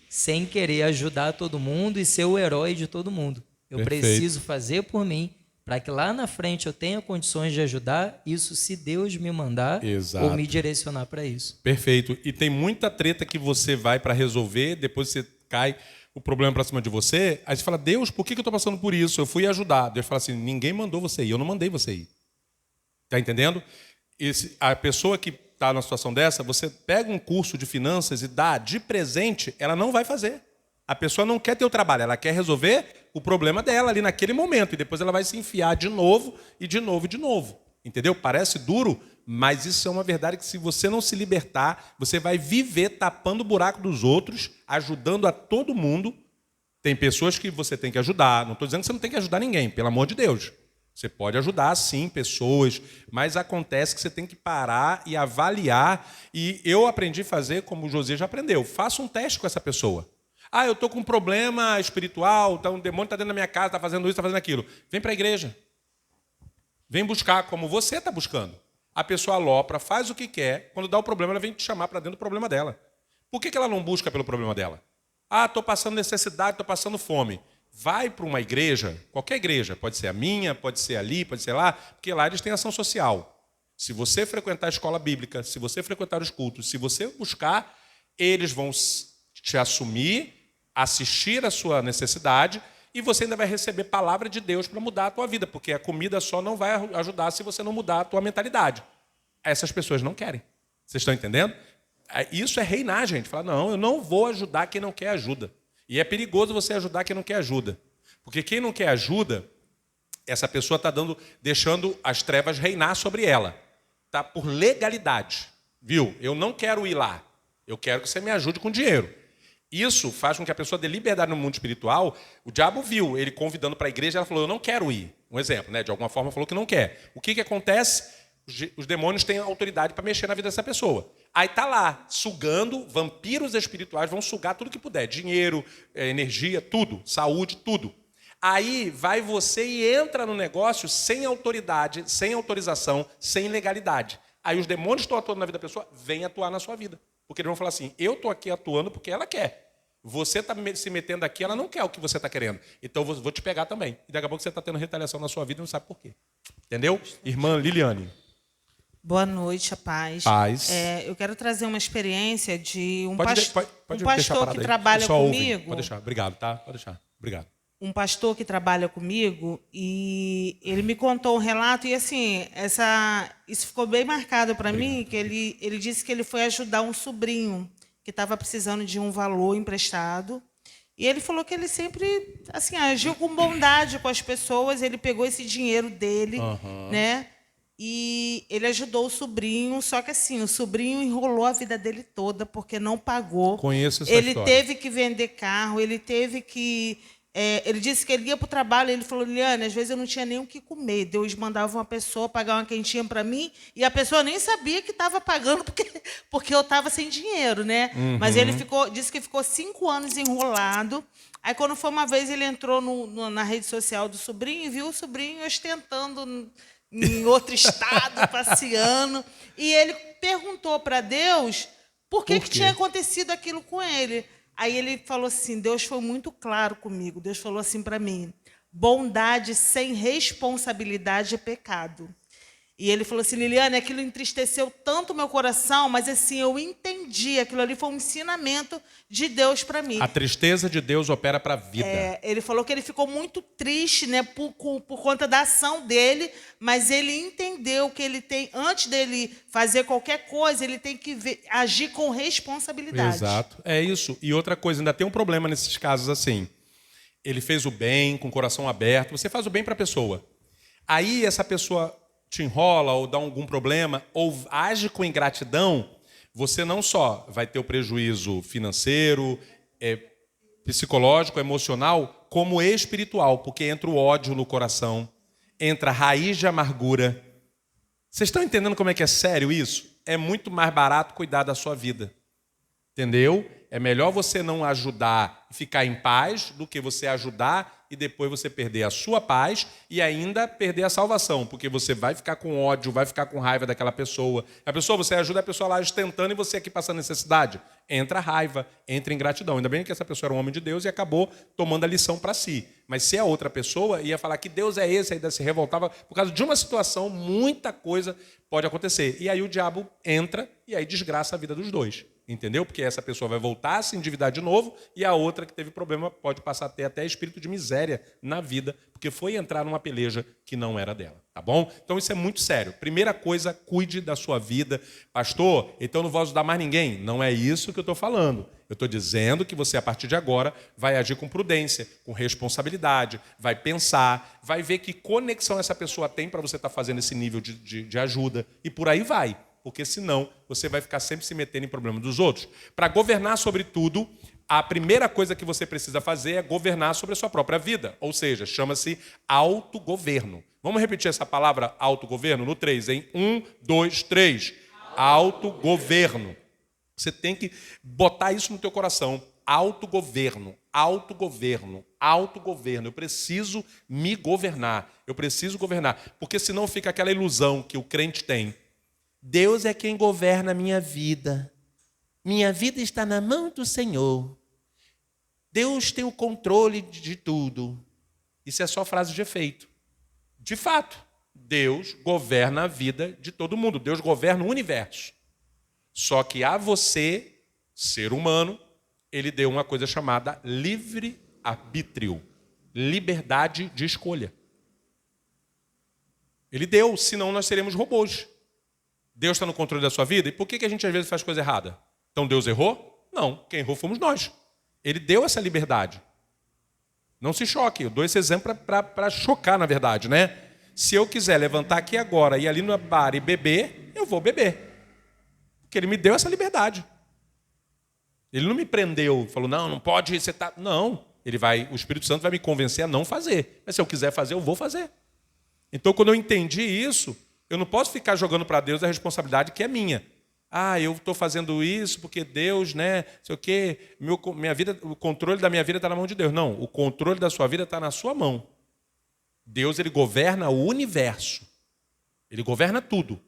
sem querer ajudar todo mundo e ser o herói de todo mundo. Eu preciso fazer por mim, para que lá na frente eu tenha condições de ajudar, isso se Deus me mandar ou me direcionar para isso. Perfeito. E tem muita treta que você vai para resolver, depois você cai o problema para cima de você, aí você fala, Deus, por que eu estou passando por isso? Eu fui ajudar. Deus fala assim, ninguém mandou você ir, eu não mandei você ir. Está entendendo? A pessoa que está numa situação dessa, você pega um curso de finanças e dá de presente, ela não vai fazer. A pessoa não quer ter o trabalho, ela quer resolver o problema dela ali naquele momento. E depois ela vai se enfiar de novo, e de novo, e de novo. Entendeu? Parece duro, mas isso é uma verdade que se você não se libertar, você vai viver tapando o buraco dos outros, ajudando a todo mundo. Tem pessoas que você tem que ajudar. Não estou dizendo que você não tem que ajudar ninguém, pelo amor de Deus. Você pode ajudar, sim, pessoas, mas acontece que você tem que parar e avaliar. E eu aprendi a fazer como o José já aprendeu. Faça um teste com essa pessoa. Eu estou com um problema espiritual, um demônio está dentro da minha casa, está fazendo isso, está fazendo aquilo. Vem para a igreja. Vem buscar como você está buscando. A pessoa alopra, faz o que quer, quando dá o problema, ela vem te chamar para dentro do problema dela. Por que ela não busca pelo problema dela? Estou passando necessidade, estou passando fome. Vai para uma igreja, qualquer igreja, pode ser a minha, pode ser ali, pode ser lá, porque lá eles têm ação social. Se você frequentar a escola bíblica, se você frequentar os cultos, se você buscar, eles vão te assumir, assistir a sua necessidade e você ainda vai receber palavra de Deus para mudar a tua vida, porque a comida só não vai ajudar se você não mudar a tua mentalidade. Essas pessoas não querem. Vocês estão entendendo? Isso é reinar, gente. Falar, não, eu não vou ajudar quem não quer ajuda. E é perigoso você ajudar quem não quer ajuda. Porque quem não quer ajuda, essa pessoa está deixando as trevas reinar sobre ela. Tá? Por legalidade. Viu? Eu não quero ir lá. Eu quero que você me ajude com dinheiro. Isso faz com que a pessoa dê liberdade no mundo espiritual. O diabo viu ele convidando para a igreja, ela falou, eu não quero ir. Um exemplo, né? De alguma forma falou que não quer. O que acontece? Os demônios têm autoridade para mexer na vida dessa pessoa. Aí tá lá, sugando, vampiros espirituais vão sugar tudo que puder. Dinheiro, energia, tudo. Saúde, tudo. Aí vai você e entra no negócio sem autoridade, sem autorização, sem legalidade. Aí os demônios estão atuando na vida da pessoa, vêm atuar na sua vida. Porque eles vão falar assim, eu estou aqui atuando porque ela quer. Você está se metendo aqui, ela não quer o que você está querendo. Então eu vou te pegar também. E daqui a pouco você está tendo retaliação na sua vida e não sabe por quê. Entendeu? Irmã Liliane. Boa noite, a paz. Paz. Eu quero trazer uma experiência de um Pode pastor que trabalha comigo. Pode deixar, obrigado, tá? Pode deixar, obrigado. Um pastor que trabalha comigo e ele me contou um relato e assim, isso ficou bem marcado para mim, que ele disse que ele foi ajudar um sobrinho que estava precisando de um valor emprestado. E ele falou que ele sempre assim, agiu com bondade com as pessoas, ele pegou esse dinheiro dele, né? E ele ajudou o sobrinho, só que assim, o sobrinho enrolou a vida dele toda porque não pagou. Conheço essa ele história. Teve que vender carro, ele teve que... ele disse que ele ia para o trabalho, ele falou, Liliane, às vezes eu não tinha nem o que comer. Deus mandava uma pessoa pagar uma quentinha para mim e a pessoa nem sabia que estava pagando porque eu estava sem dinheiro, né? Mas ele disse que ficou 5 anos enrolado. Aí, quando foi uma vez, ele entrou na rede social do sobrinho e viu o sobrinho ostentando em outro estado, passeando. E ele perguntou para Deus por que tinha acontecido aquilo com ele. Aí ele falou assim, Deus foi muito claro comigo. Deus falou assim para mim, bondade sem responsabilidade é pecado. E ele falou assim, Liliane, aquilo entristeceu tanto o meu coração, mas assim, eu entendi, aquilo ali foi um ensinamento de Deus para mim. A tristeza de Deus opera para a vida. Ele falou que ele ficou muito triste, né, por conta da ação dele, mas ele entendeu que ele tem, antes dele fazer qualquer coisa, ele tem que agir com responsabilidade. Exato, é isso. E outra coisa, ainda tem um problema nesses casos assim. Ele fez o bem, com o coração aberto, você faz o bem para a pessoa. Aí essa pessoa te enrola ou dá algum problema, ou age com ingratidão, você não só vai ter o prejuízo financeiro, psicológico, emocional, como espiritual, porque entra o ódio no coração, entra a raiz de amargura. Vocês estão entendendo como é que é sério isso? É muito mais barato cuidar da sua vida. Entendeu? É melhor você não ajudar e ficar em paz do que você ajudar e depois você perder a sua paz e ainda perder a salvação, porque você vai ficar com ódio, vai ficar com raiva daquela pessoa. Você ajuda a pessoa lá ostentando e você aqui passando necessidade. Entra raiva, entra ingratidão. Ainda bem que essa pessoa era um homem de Deus e acabou tomando a lição para si. Mas se a outra pessoa ia falar que Deus é esse, ainda se revoltava, por causa de uma situação, muita coisa pode acontecer. E aí o diabo entra e aí desgraça a vida dos dois. Entendeu? Porque essa pessoa vai voltar a se endividar de novo e a outra que teve problema pode passar a ter até espírito de miséria na vida, porque foi entrar numa peleja que não era dela. Tá bom? Então isso é muito sério. Primeira coisa, cuide da sua vida. Pastor, então não vou ajudar mais ninguém. Não é isso que eu estou falando. Eu estou dizendo que você, a partir de agora, vai agir com prudência, com responsabilidade, vai pensar, vai ver que conexão essa pessoa tem para você estar fazendo esse nível de ajuda e por aí vai. Porque senão você vai ficar sempre se metendo em problema dos outros. Para governar sobre tudo, a primeira coisa que você precisa fazer é governar sobre a sua própria vida. Ou seja, chama-se autogoverno. Vamos repetir essa palavra autogoverno no 3, hein? 1, 2, 3. Autogoverno. Você tem que botar isso no teu coração. Autogoverno, autogoverno, autogoverno. Eu preciso me governar. Eu preciso governar. Porque senão fica aquela ilusão que o crente tem. Deus é quem governa a minha vida. Minha vida está na mão do Senhor. Deus tem o controle de tudo. Isso é só frase de efeito. De fato, Deus governa a vida de todo mundo. Deus governa o universo. Só que a você, ser humano, ele deu uma coisa chamada livre-arbítrio. Liberdade de escolha. Ele deu, senão nós seremos robôs. Deus está no controle da sua vida? E por que a gente às vezes faz coisa errada? Então Deus errou? Não, quem errou fomos nós. Ele deu essa liberdade. Não se choque, eu dou esse exemplo para chocar, na verdade, né? Se eu quiser levantar aqui agora e ir ali no bar e beber, eu vou beber. Porque ele me deu essa liberdade. Ele não me prendeu, falou, não pode, você tá... Não, o Espírito Santo vai me convencer a não fazer. Mas se eu quiser fazer, eu vou fazer. Então, quando eu entendi isso, eu não posso ficar jogando para Deus a responsabilidade que é minha. Eu estou fazendo isso porque Deus, né, sei o quê, minha vida, o controle da minha vida está na mão de Deus. Não, o controle da sua vida está na sua mão. Deus, ele governa o universo. Ele governa tudo.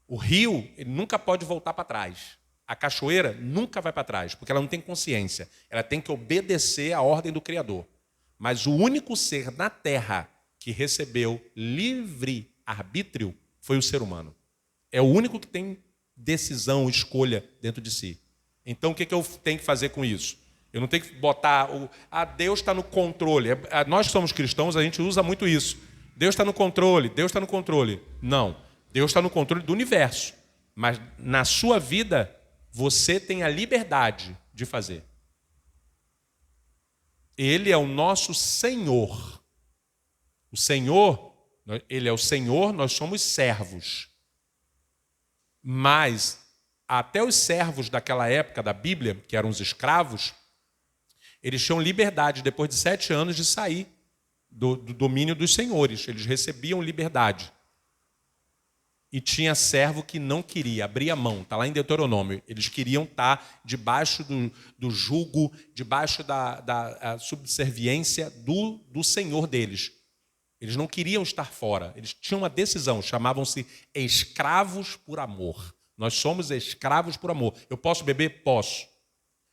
O rio, ele nunca pode voltar para trás. A cachoeira nunca vai para trás, porque ela não tem consciência. Ela tem que obedecer à ordem do Criador. Mas o único ser na Terra que recebeu livre arbítrio foi o ser humano. É o único que tem decisão, escolha dentro de si. Então, o que eu tenho que fazer com isso? Eu não tenho que botar... Deus está no controle. Nós que somos cristãos, a gente usa muito isso. Deus está no controle, Deus está no controle. Não. Deus está no controle do universo. Mas na sua vida, você tem a liberdade de fazer. Ele é o nosso Senhor. O Senhor, ele é o Senhor, nós somos servos. Mas até os servos daquela época da Bíblia, que eram os escravos, eles tinham liberdade, depois de 7 anos, de sair do domínio dos senhores. Eles recebiam liberdade. E tinha servo que não queria, abria mão. Está lá em Deuteronômio. Eles queriam estar debaixo do jugo, debaixo da subserviência do senhor deles. Eles não queriam estar fora. Eles tinham uma decisão, chamavam-se escravos por amor. Nós somos escravos por amor. Eu posso beber? Posso.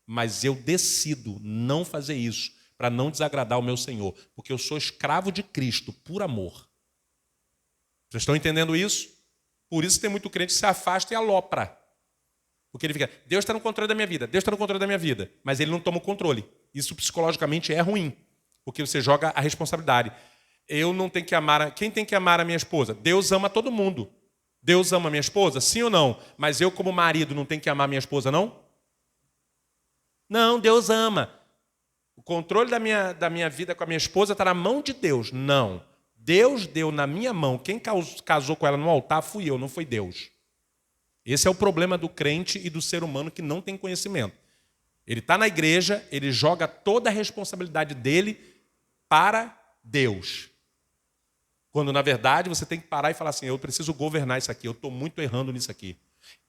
Mas eu decido não fazer isso para não desagradar o meu Senhor, porque eu sou escravo de Cristo por amor. Vocês estão entendendo isso? Por isso tem muito crente que se afasta e alopra. Porque ele fica, Deus está no controle da minha vida, Deus está no controle da minha vida, mas ele não toma o controle. Isso psicologicamente é ruim, porque você joga a responsabilidade. Eu não tenho que amar... Quem tem que amar a minha esposa? Deus ama todo mundo. Deus ama a minha esposa? Sim ou não? Mas eu, como marido, não tenho que amar a minha esposa, não? Não, Deus ama. O controle da minha vida com a minha esposa está na mão de Deus. Não. Deus deu na minha mão. Quem casou com ela no altar fui eu, não foi Deus. Esse é o problema do crente e do ser humano que não tem conhecimento. Ele está na igreja, ele joga toda a responsabilidade dele para Deus. Quando, na verdade, você tem que parar e falar assim, eu preciso governar isso aqui, eu estou muito errando nisso aqui.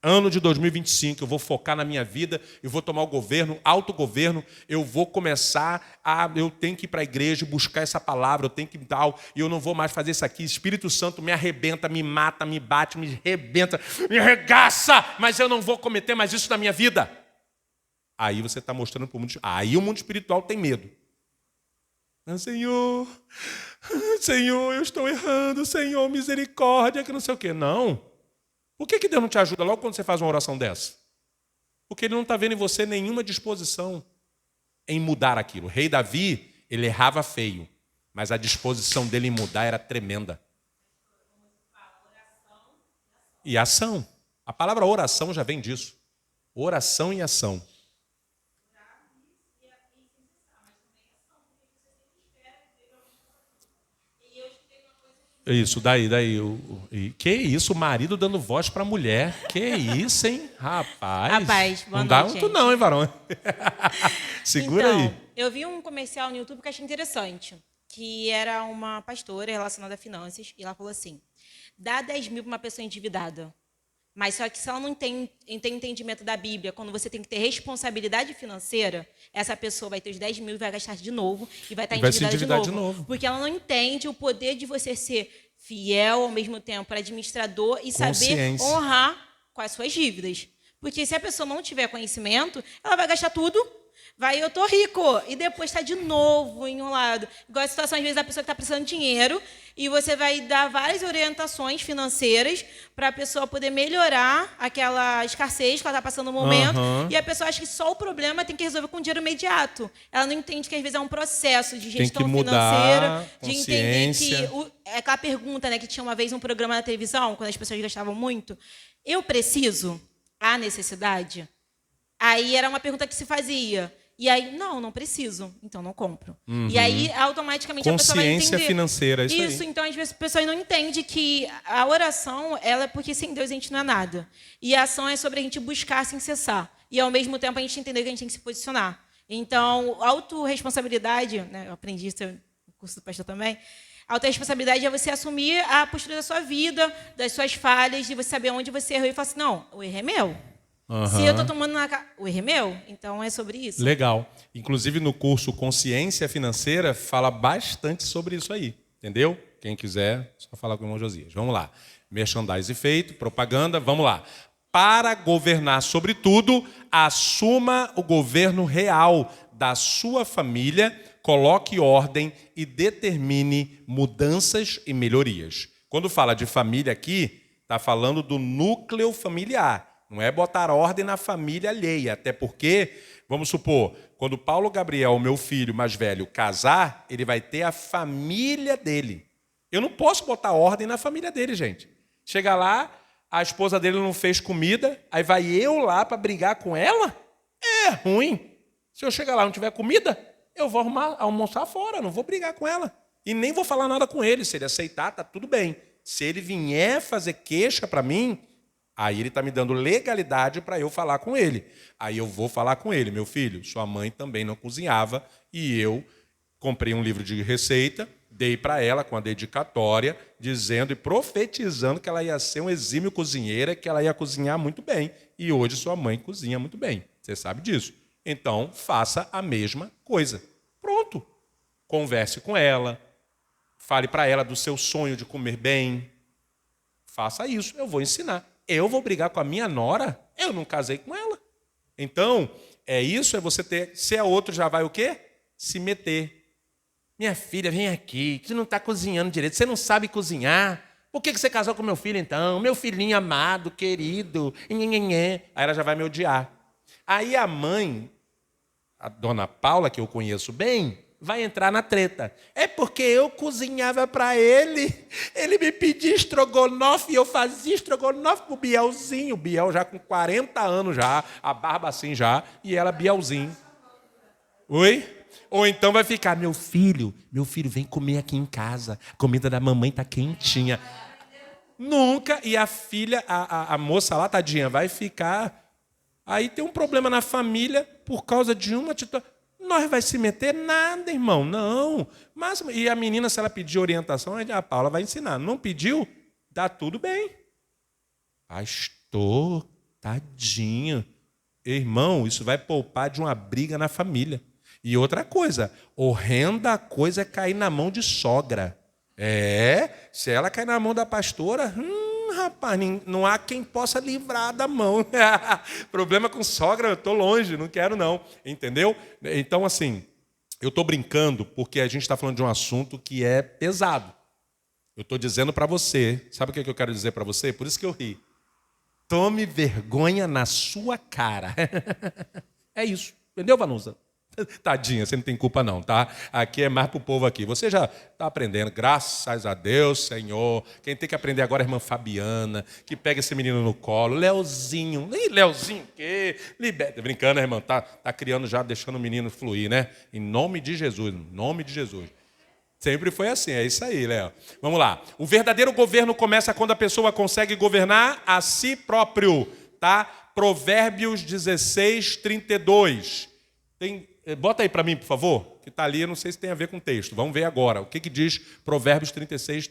Ano de 2025, eu vou focar na minha vida, eu vou tomar o governo, autogoverno, eu vou começar eu tenho que ir para a igreja e buscar essa palavra, eu tenho que tal, e eu não vou mais fazer isso aqui. Espírito Santo me arrebenta, me mata, me bate, me arrebenta, me arregaça, mas eu não vou cometer mais isso na minha vida. Aí você está mostrando para o mundo, aí o mundo espiritual tem medo. Senhor, eu estou errando, Senhor, misericórdia, que não sei o quê. Não. Por que Deus não te ajuda logo quando você faz uma oração dessa? Porque Ele não está vendo em você nenhuma disposição em mudar aquilo. O rei Davi, ele errava feio, mas a disposição dele em mudar era tremenda. E ação. A palavra oração já vem disso. Oração e ação. Isso, daí. Que isso, o marido dando voz para a mulher. Que isso, hein? Rapaz, boa não dá noite, muito gente. não, hein, varão? Segura então, aí. Eu vi um comercial no YouTube que eu achei interessante, que era uma pastora relacionada a finanças, e ela falou assim, dá 10 mil para uma pessoa endividada, mas só que se ela não tem entendimento da Bíblia, quando você tem que ter responsabilidade financeira, essa pessoa vai ter os 10 mil e vai gastar de novo e vai estar endividada de novo. Porque ela não entende o poder de você ser fiel ao mesmo tempo administrador e saber honrar com as suas dívidas. Porque se a pessoa não tiver conhecimento, ela vai gastar tudo, eu tô rico, e depois está de novo enrolado. Igual a situação, às vezes, da pessoa que está precisando de dinheiro, e você vai dar várias orientações financeiras para a pessoa poder melhorar aquela escassez que ela está passando no momento, e a pessoa acha que só o problema tem que resolver com dinheiro imediato. Ela não entende que, às vezes, é um processo de gestão financeira, de entender que... É aquela pergunta, né, que tinha uma vez um programa na televisão, quando as pessoas gastavam muito, eu preciso? Há necessidade? Aí era uma pergunta que se fazia. E aí, não preciso, então não compro. E aí, automaticamente, a pessoa vai entender. Consciência financeira, isso aí. Então, às vezes, a pessoa não entende que a oração, ela é porque sem Deus a gente não é nada. E a ação é sobre a gente buscar sem cessar. e, ao mesmo tempo, a gente entender que a gente tem que se posicionar. Então, autorresponsabilidade, né, eu aprendi isso no curso do pastor também, autorresponsabilidade é você assumir a postura da sua vida, das suas falhas, de você saber onde você errou e falar assim, não, o erro é meu. Se eu estou tomando na cara, o erro é meu, então é sobre isso. Legal. Inclusive, no curso Consciência Financeira, fala bastante sobre isso aí. Entendeu? Quem quiser, só falar com o irmão Josias. Vamos lá. Merchandising feito, propaganda, vamos lá. Para governar sobre tudo, assuma o governo real da sua família, coloque ordem e determine mudanças e melhorias. Quando fala de família aqui, está falando do núcleo familiar. Não é botar ordem na família alheia. Até porque, vamos supor, quando Paulo Gabriel, meu filho mais velho, casar, ele vai ter a família dele. Eu não posso botar ordem na família dele, gente. Chega lá, a esposa dele não fez comida, aí vai eu lá para brigar com ela? É ruim. Se eu chegar lá e não tiver comida, eu vou almoçar fora, não vou brigar com ela. E nem vou falar nada com ele. Se ele aceitar, tá tudo bem. Se ele vier fazer queixa para mim, aí ele está me dando legalidade para eu falar com ele. Aí eu vou falar com ele. Meu filho, sua mãe também não cozinhava e eu comprei um livro de receita, dei para ela com a dedicatória, dizendo e profetizando que ela ia ser um exímio cozinheira, que ela ia cozinhar muito bem. E hoje sua mãe cozinha muito bem. Você sabe disso. Então, faça a mesma coisa. Pronto. Converse com ela. Fale para ela do seu sonho de comer bem. Faça isso. Eu vou ensinar. Eu vou brigar com a minha nora? Eu não casei com ela. Então, é você ter... Se é outro, já vai o quê? Se meter. Minha filha, vem aqui, que você não está cozinhando direito, você não sabe cozinhar. Por que você casou com meu filho, então? Meu filhinho amado, querido. Aí ela já vai me odiar. Aí a mãe, a dona Paula, que eu conheço bem, vai entrar na treta. É porque eu cozinhava para ele. Ele me pedia estrogonofe e eu fazia estrogonofe pro Bielzinho. O Biel já com 40 anos já, a barba assim já, e ela Bielzinho. Oi? Ou então vai ficar, meu filho, vem comer aqui em casa. A comida da mamãe tá quentinha. Nunca. E a filha, a moça lá, tadinha, vai ficar... Aí tem um problema na família por causa de uma atitude. Nós vai se meter nada, irmão, não. Mas, e a menina, se ela pedir orientação, a Paula vai ensinar. Não pediu? Dá tudo bem. Pastor, tadinho. Irmão, isso vai poupar de uma briga na família. E outra coisa, horrenda coisa é cair na mão de sogra. Se ela cair na mão da pastora, rapaz, não há quem possa livrar da mão. Problema com sogra, eu estou longe, não quero não. Entendeu? Então, assim, eu estou brincando porque a gente está falando de um assunto que é pesado. Eu estou dizendo para você, sabe o que eu quero dizer para você? Por isso que eu ri. Tome vergonha na sua cara. É isso. Entendeu, Vanusa? Tadinha, você não tem culpa não, tá? Aqui é mais pro povo aqui. Você já está aprendendo, graças a Deus, Senhor. Quem tem que aprender agora é a irmã Fabiana, que pega esse menino no colo. Leozinho. Ih, Leozinho o quê? Liberta. Brincando, né, irmão? Tá criando já, deixando o menino fluir, né? Em nome de Jesus, em nome de Jesus. Sempre foi assim, é isso aí, Léo. Vamos lá. O verdadeiro governo começa quando a pessoa consegue governar a si próprio, tá? Provérbios 16, 32. Bota aí para mim, por favor, que está ali, eu não sei se tem a ver com o texto. Vamos ver agora. O que diz Provérbios 16,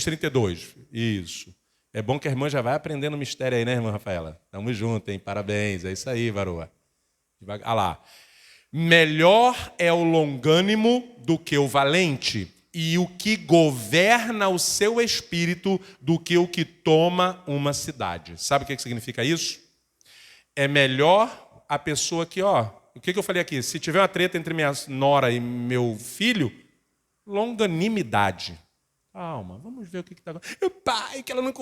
32. Isso. É bom que a irmã já vai aprendendo o mistério aí, né, irmã Rafaela? Estamos juntos, hein? Parabéns. É isso aí, varoa. Ah lá. Melhor é o longânimo do que o valente, e o que governa o seu espírito do que o que toma uma cidade. Sabe o que significa isso? É melhor a pessoa que, o que eu falei aqui? Se tiver uma treta entre minha nora e meu filho, longanimidade. Calma, vamos ver o que está acontecendo. Pai, que ela não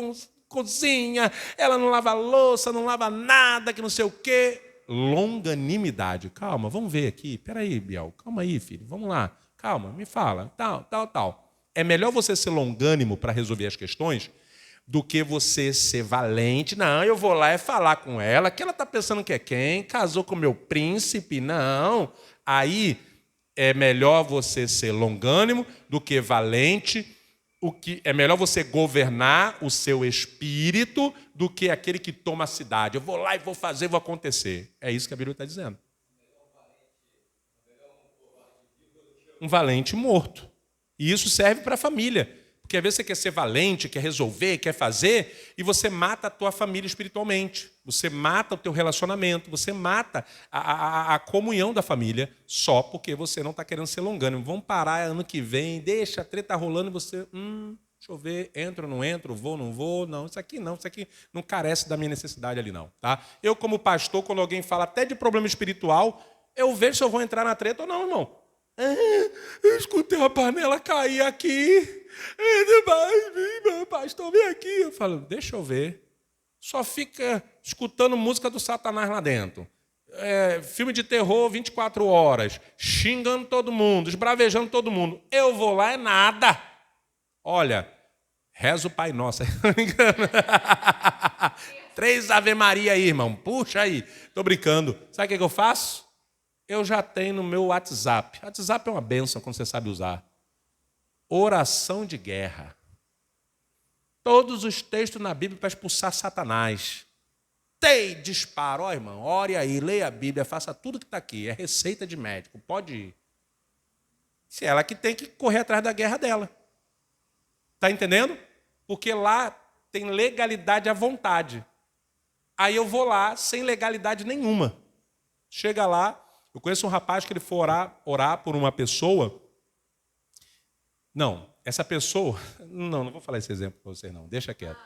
cozinha, ela não lava louça, não lava nada, que não sei o quê. Longanimidade. Calma, vamos ver aqui. Peraí, Biel, calma aí, filho. Vamos lá. Calma, me fala. Tal. É melhor você ser longânimo para resolver as questões do que você ser valente. Não, eu vou lá falar com ela, que ela está pensando que é quem? Casou com o meu príncipe? Não. Aí é melhor você ser longânimo do que valente é melhor você governar o seu espírito do que aquele que toma a cidade. Eu vou lá e vou fazer, vou acontecer. É isso que a Bíblia está dizendo. Um valente morto. E isso serve para a família. Porque às vezes você quer ser valente, quer resolver, quer fazer, e você mata a tua família espiritualmente. Você mata o teu relacionamento, você mata a comunhão da família só porque você não está querendo ser longânimo. Vamos parar ano que vem, deixa a treta rolando e você... deixa eu ver, entro, não entro, vou, não vou. Não, isso aqui não carece da minha necessidade ali não. Tá? Eu, como pastor, quando alguém fala até de problema espiritual, eu vejo se eu vou entrar na treta ou não, irmão. Eu escutei a panela cair aqui. Pastor, vem aqui. Eu falo, deixa eu ver. Só fica escutando música do Satanás lá dentro. Filme de terror 24 horas. Xingando todo mundo, esbravejando todo mundo. Eu vou lá, é nada. Olha, reza o Pai Nosso. 3 Ave Maria aí, irmão. Puxa aí. Tô brincando. Sabe o que eu faço? Eu já tenho no meu WhatsApp. WhatsApp é uma bênção quando você sabe usar. Oração de guerra. Todos os textos na Bíblia para expulsar Satanás. Disparo. Ó, irmão, ore aí, leia a Bíblia, faça tudo que está aqui. É receita de médico, pode ir. Se ela que tem que correr atrás da guerra dela. Está entendendo? Porque lá tem legalidade à vontade. Aí eu vou lá sem legalidade nenhuma. Chega lá, eu conheço um rapaz que ele foi orar por uma pessoa. Não, essa pessoa... Não vou falar esse exemplo para vocês, não. Deixa quieto.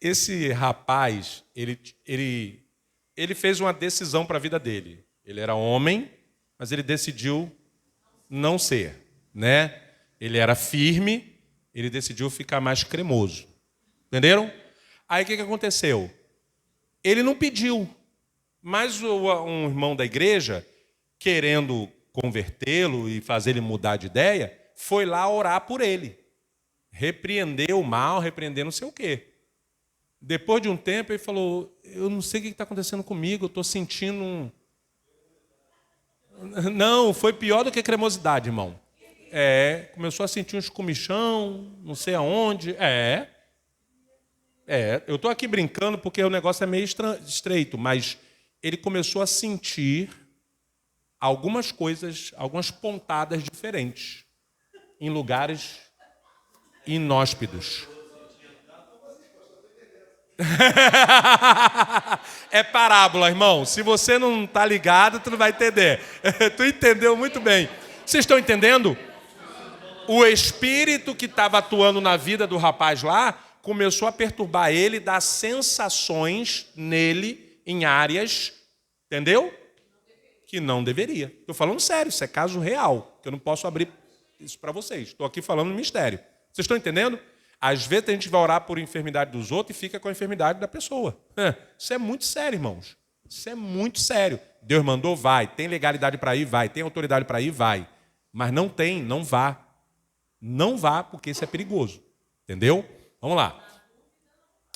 Esse rapaz, ele fez uma decisão para a vida dele. Ele era homem, mas ele decidiu não ser, né? Ele era firme, ele decidiu ficar mais cremoso. Entenderam? Aí o que aconteceu? Ele não pediu, mas um irmão da igreja, querendo convertê-lo e fazer ele mudar de ideia, foi lá orar por ele. Repreendeu o mal, repreender não sei o quê. Depois de um tempo, ele falou, eu não sei o que está acontecendo comigo, eu estou sentindo um... Não, foi pior do que cremosidade, irmão. Começou a sentir uns comichão, não sei aonde. Eu estou aqui brincando porque o negócio é meio estreito, mas ele começou a sentir algumas coisas, algumas pontadas diferentes em lugares inóspitos. É parábola, irmão. Se você não está ligado, tu não vai entender. Tu entendeu muito bem. Vocês estão entendendo? O espírito que estava atuando na vida do rapaz lá começou a perturbar ele, dar sensações nele em áreas, entendeu? Que não deveria. Estou falando sério, isso é caso real, que eu não posso abrir isso para vocês. Estou aqui falando no mistério. Vocês estão entendendo? Às vezes a gente vai orar por enfermidade dos outros e fica com a enfermidade da pessoa. Isso é muito sério, irmãos. Isso é muito sério. Deus mandou, vai. Tem legalidade para ir, vai. Tem autoridade para ir, vai. Mas não tem, não vá. Não vá, porque isso é perigoso. Entendeu? Vamos lá.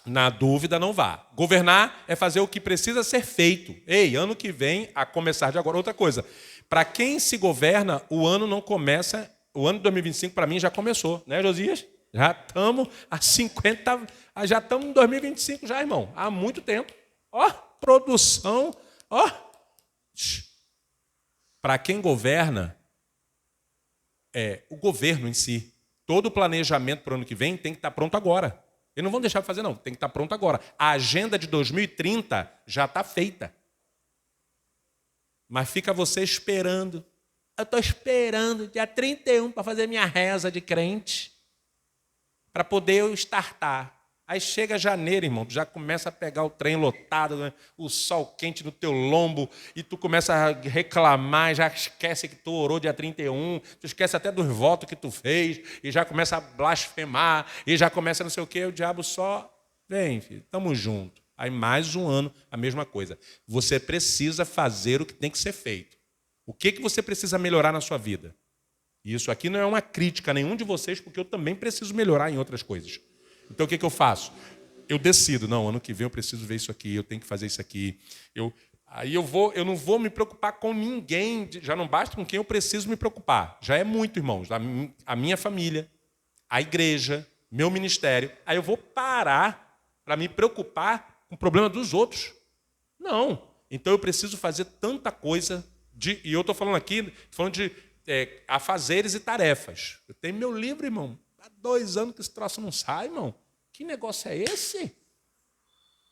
Na dúvida, não vá. Governar é fazer o que precisa ser feito. Ano que vem, a começar de agora, outra coisa. Para quem se governa, o ano não começa... O ano de 2025, para mim, já começou. Né, Josias? Já estamos a 50... Já estamos em 2025 já, irmão. Há muito tempo. Produção. Para quem governa, o governo em si. Todo o planejamento para o ano que vem tem que estar pronto agora. Eles não vão deixar de fazer, não. Tem que estar pronto agora. A agenda de 2030 já está feita. Mas fica você esperando. Eu estou esperando dia 31 para fazer minha reza de crente, para poder eu startar. Aí chega janeiro, irmão, tu já começa a pegar o trem lotado, né? O sol quente no teu lombo, e tu começa a reclamar, já esquece que tu orou dia 31, tu esquece até dos votos que tu fez, e já começa a blasfemar, e já começa não sei o quê, o diabo só... Vem, filho, estamos juntos. Aí mais um ano, a mesma coisa. Você precisa fazer o que tem que ser feito. O que você precisa melhorar na sua vida? E isso aqui não é uma crítica a nenhum de vocês, porque eu também preciso melhorar em outras coisas. Então, o que eu faço? Eu decido, não, ano que vem eu preciso ver isso aqui, eu tenho que fazer isso aqui. Aí eu não vou me preocupar com ninguém, já não basta com quem eu preciso me preocupar. Já é muito, irmãos. A minha família, a igreja, meu ministério. Aí eu vou parar para me preocupar com o problema dos outros. Não. Então eu preciso fazer tanta coisa, e eu estou falando aqui, de afazeres e tarefas. Eu tenho meu livro, irmão. Há 2 anos que esse troço não sai, irmão. Que negócio é esse?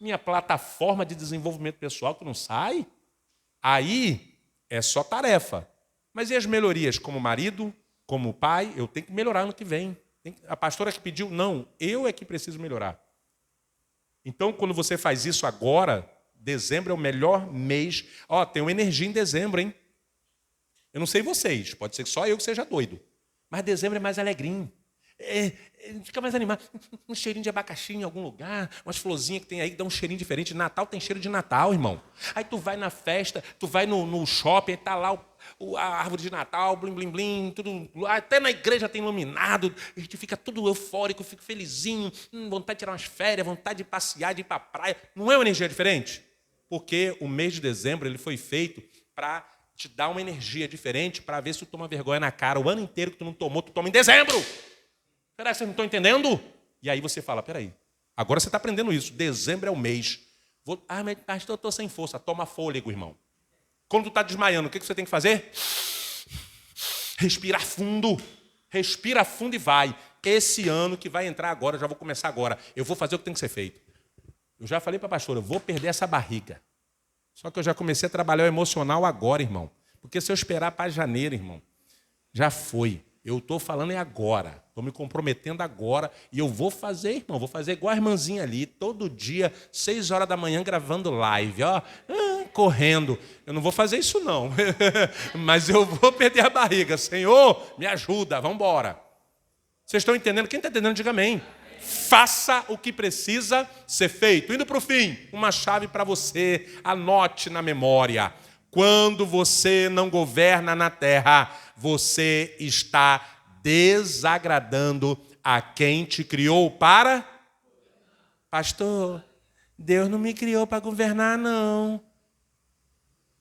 Minha plataforma de desenvolvimento pessoal que não sai? Aí é só tarefa. Mas e as melhorias? Como marido, como pai, eu tenho que melhorar ano que vem. A pastora que pediu, não, eu é que preciso melhorar. Então, quando você faz isso agora, dezembro é o melhor mês. Ó, tem uma energia em dezembro, hein? Eu não sei vocês, pode ser que só eu que seja doido. Mas dezembro é mais alegrinho. Fica mais animado. Um cheirinho de abacaxi em algum lugar, umas florzinhas que tem aí que dá um cheirinho diferente. Natal tem cheiro de Natal, irmão. Aí tu vai na festa, tu vai no shopping, tá lá a árvore de Natal, blim, blim, blim, tudo. Até na igreja tem iluminado, a gente fica tudo eufórico, fica felizinho, vontade de tirar umas férias, vontade de passear, de ir para a praia. Não é uma energia diferente? Porque o mês de dezembro ele foi feito para te dar uma energia diferente, para ver se tu toma vergonha na cara. O ano inteiro que tu não tomou, tu toma em dezembro. Será que vocês não estão entendendo? E aí você fala, peraí, agora você está aprendendo isso. Dezembro é o mês. Mas pastor, eu estou sem força. Toma fôlego, irmão. Quando tu está desmaiando, o que você tem que fazer? Respirar fundo. Respira fundo e vai. Esse ano que vai entrar agora, eu já vou começar agora. Eu vou fazer o que tem que ser feito. Eu já falei para a pastora, eu vou perder essa barriga. Só que eu já comecei a trabalhar o emocional agora, irmão. Porque se eu esperar para janeiro, irmão, já foi. Eu estou falando agora. Estou me comprometendo agora. E eu vou fazer, irmão. Vou fazer igual a irmãzinha ali. Todo dia, 6 horas da manhã, gravando live. Ó, correndo. Eu não vou fazer isso, não. Mas eu vou perder a barriga. Senhor, me ajuda. Vamos embora. Vocês estão entendendo? Quem está entendendo, diga amém. Faça o que precisa ser feito. Indo para o fim, uma chave para você. Anote na memória. Quando você não governa na terra, você está desagradando a quem te criou para... Pastor, Deus não me criou para governar, não.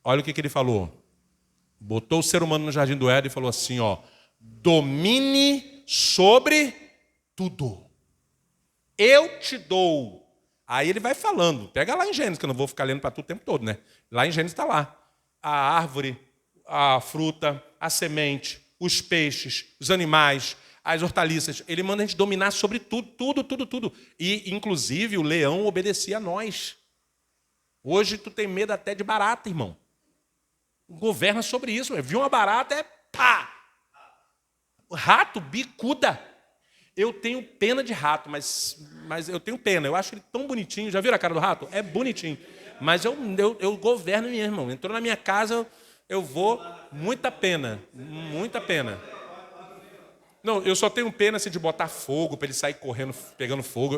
Olha o que ele falou. Botou o ser humano no jardim do Éden e falou assim, ó, domine sobre tudo. Eu te dou. Aí ele vai falando. Pega lá em Gênesis, que eu não vou ficar lendo para tu o tempo todo, né? Lá em Gênesis está lá. A árvore, a fruta, a semente, os peixes, os animais, as hortaliças. Ele manda a gente dominar sobre tudo, tudo. E, inclusive, o leão obedecia a nós. Hoje, tu tem medo até de barata, irmão. Governa sobre isso. Viu uma barata, é pá! Rato, bicuda. Eu tenho pena de rato, mas eu tenho pena. Eu acho ele tão bonitinho. Já viram a cara do rato? É bonitinho. Mas eu governo mesmo, irmão. Entrou na minha casa, eu vou... Muita pena. Muita pena. Não, eu só tenho pena assim, de botar fogo, para ele sair correndo, pegando fogo.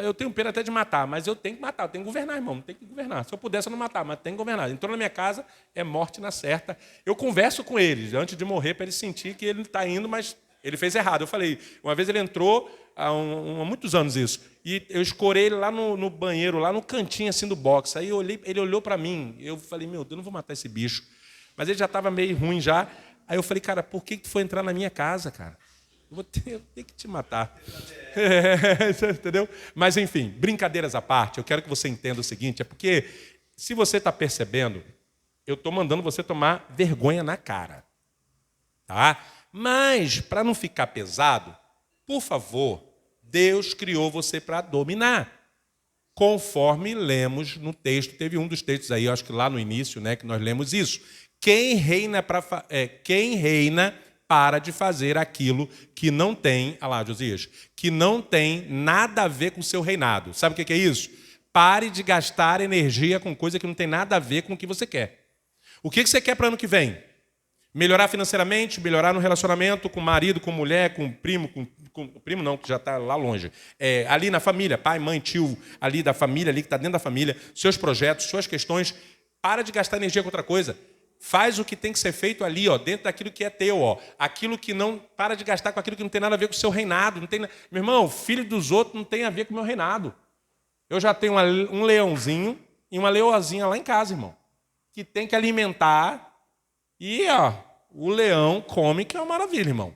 Eu tenho pena até de matar, mas eu tenho que matar. Eu tenho que governar, irmão. Tem que governar. Se eu pudesse, eu não matar, mas tem que governar. Entrou na minha casa, é morte na certa. Eu converso com ele, antes de morrer, para ele sentir que ele está indo, mas... Ele fez errado. Eu falei, uma vez ele entrou, há muitos anos isso, e eu escorei ele lá no banheiro, lá no cantinho assim do box. Aí ele olhou para mim, eu falei, meu Deus, eu não vou matar esse bicho. Mas ele já estava meio ruim já. Aí eu falei, cara, por que tu foi entrar na minha casa, cara? Eu tenho que te matar. Entendeu? Mas, enfim, brincadeiras à parte, eu quero que você entenda o seguinte, é porque se você está percebendo, eu estou mandando você tomar vergonha na cara. Tá? Mas, para não ficar pesado, por favor, Deus criou você para dominar. Conforme lemos no texto, teve um dos textos aí, eu acho que lá no início, né, que nós lemos isso. Quem reina para de fazer aquilo que não tem, olha lá, Josias, que não tem nada a ver com o seu reinado. Sabe o que é isso? Pare de gastar energia com coisa que não tem nada a ver com o que você quer. O que você quer para o ano que vem? Melhorar financeiramente, melhorar no relacionamento com o marido, com mulher, com o primo, com primo não, que já está lá longe. Ali na família, pai, mãe, tio, ali da família, ali que está dentro da família, seus projetos, suas questões. Para de gastar energia com outra coisa. Faz o que tem que ser feito ali, ó, dentro daquilo que é teu. Ó. Aquilo que não... Para de gastar com aquilo que não tem nada a ver com o seu reinado. Não tem, meu irmão, filho dos outros não tem a ver com o meu reinado. Eu já tenho um leãozinho e uma leoazinha lá em casa, irmão, que tem que alimentar e, ó, o leão come, que é uma maravilha, irmão.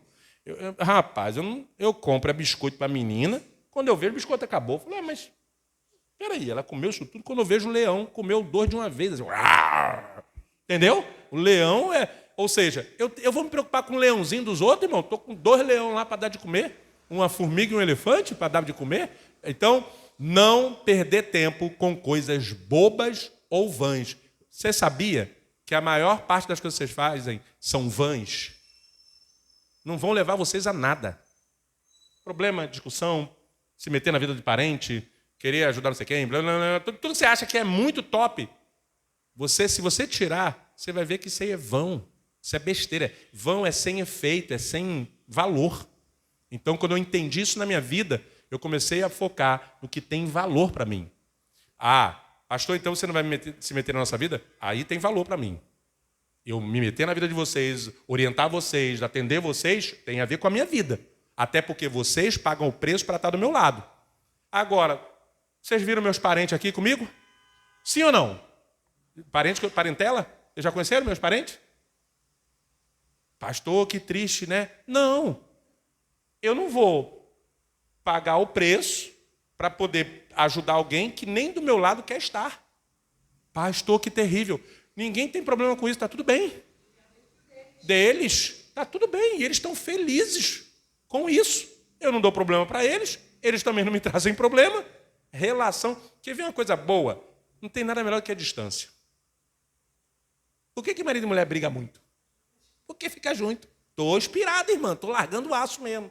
Rapaz, eu compro biscoito para a menina, quando eu vejo o biscoito acabou, eu falei, mas peraí, ela comeu isso tudo, quando eu vejo o leão, comeu 2 de uma vez, assim, entendeu? O leão é... Ou seja, eu vou me preocupar com o leãozinho dos outros, irmão? Estou com 2 leões lá para dar de comer, uma formiga e um elefante para dar de comer. Então, não perder tempo com coisas bobas ou vãs. Você sabia que a maior parte das coisas que vocês fazem são vãs? Não vão levar vocês a nada. Problema, discussão, se meter na vida de parente, querer ajudar não sei quem, blá, blá, blá, tudo que você acha que é muito top, se você tirar, você vai ver que isso aí é vão. Isso é besteira. Vão é sem efeito, é sem valor. Então, quando eu entendi isso na minha vida, eu comecei a focar no que tem valor para mim. Pastor, então você não vai se meter na nossa vida? Aí tem valor para mim. Eu me meter na vida de vocês, orientar vocês, atender vocês, tem a ver com a minha vida. Até porque vocês pagam o preço para estar do meu lado. Agora, vocês viram meus parentes aqui comigo? Sim ou não? Parentela? Vocês já conheceram meus parentes? Pastor, que triste, né? Não. Eu não vou pagar o preço para poder ajudar alguém que nem do meu lado quer estar. Pastor, que terrível. Ninguém tem problema com isso, está tudo bem. Deles, está tudo bem. E eles estão felizes com isso. Eu não dou problema para eles, eles também não me trazem problema. Relação. Quer ver uma coisa boa? Não tem nada melhor do que a distância. Por que marido e mulher brigam muito? Porque fica junto. Estou inspirado, irmão. Estou largando o aço mesmo.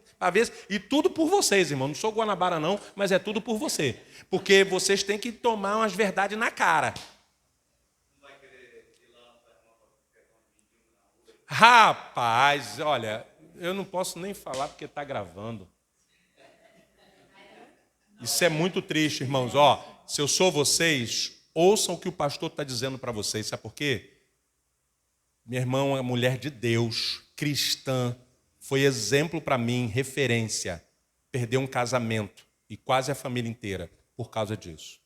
E tudo por vocês, irmão. Não sou Guanabara, não, mas é tudo por você. Porque vocês têm que tomar umas verdades na cara. Rapaz, olha, eu não posso nem falar porque está gravando. Isso é muito triste, irmãos. Se eu sou vocês, ouçam o que o pastor está dizendo para vocês. Sabe por quê? Minha irmã é uma mulher de Deus, cristã, foi exemplo para mim, referência. Perdeu um casamento e quase a família inteira por causa disso.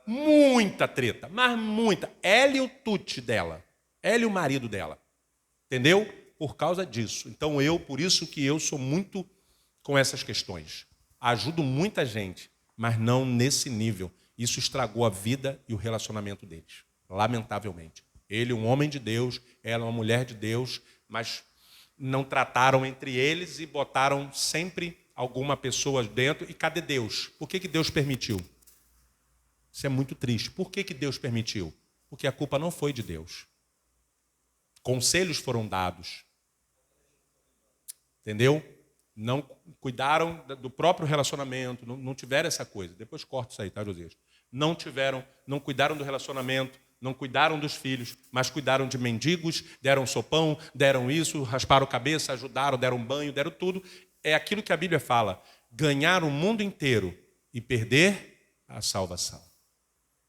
Muita treta, mas muita. Ela e o tuti dela, ela e o marido dela. Entendeu? Por causa disso. Então por isso que eu sou muito com essas questões. Ajudo muita gente, mas não nesse nível. Isso estragou a vida e o relacionamento deles, lamentavelmente. Ele, um homem de Deus, ela, uma mulher de Deus, mas não trataram entre eles e botaram sempre alguma pessoa dentro. E cadê Deus? Por que Deus permitiu? Isso é muito triste. Por que Deus permitiu? Porque a culpa não foi de Deus. Conselhos foram dados. Entendeu? Não cuidaram do próprio relacionamento, não tiveram essa coisa. Depois corta isso aí, tá, Josias? Não cuidaram do relacionamento, não cuidaram dos filhos, mas cuidaram de mendigos, deram sopão, deram isso, rasparam a cabeça, ajudaram, deram banho, deram tudo. É aquilo que a Bíblia fala, ganhar o mundo inteiro e perder a salvação.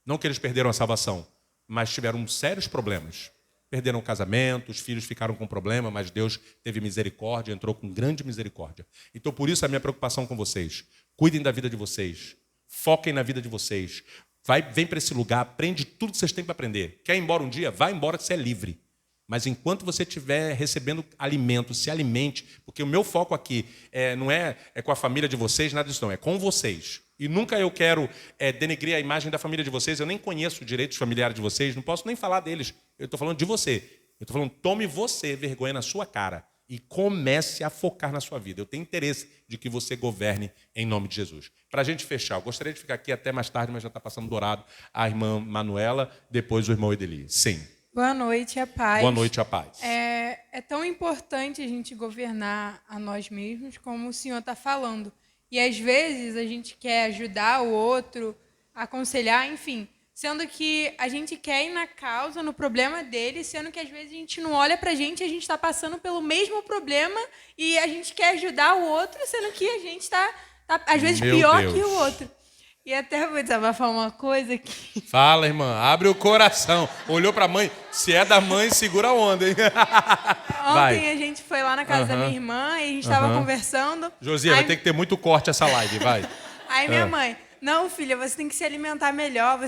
Não que eles perderam a salvação, mas tiveram sérios problemas. Perderam o casamento, os filhos ficaram com problema, mas Deus teve misericórdia, entrou com grande misericórdia. Então, por isso, a minha preocupação com vocês. Cuidem da vida de vocês. Foquem na vida de vocês. Vem para esse lugar, aprende tudo que vocês têm para aprender. Quer ir embora um dia? Vai embora que você é livre. Mas enquanto você estiver recebendo alimento, se alimente, porque o meu foco aqui não é com a família de vocês, nada disso não, é com vocês. E nunca eu quero denegrir a imagem da família de vocês, eu nem conheço os direitos familiares de vocês, não posso nem falar deles. Eu estou falando de você. Eu estou falando, tome você vergonha na sua cara e comece a focar na sua vida. Eu tenho interesse de que você governe em nome de Jesus. Para a gente fechar, eu gostaria de ficar aqui até mais tarde, mas já está passando do horário. A irmã Manuela, depois o irmão Edeli. Sim. Boa noite, a paz. Boa noite, a paz. É tão importante a gente governar a nós mesmos, como o senhor está falando. E, às vezes, a gente quer ajudar o outro, aconselhar, enfim, sendo que a gente quer ir na causa, no problema dele, sendo que, às vezes, a gente não olha para a gente está passando pelo mesmo problema e a gente quer ajudar o outro, sendo que a gente está às vezes, pior que o outro. E até vou desabafar uma coisa que... Fala, irmã. Abre o coração. Olhou para a mãe. Se é da mãe, segura a onda, hein? Ontem a gente foi lá na casa da minha irmã e a gente estava conversando. Josia, vai ter que ter muito corte essa live, vai. Aí minha mãe, não, filha, você tem que se alimentar melhor,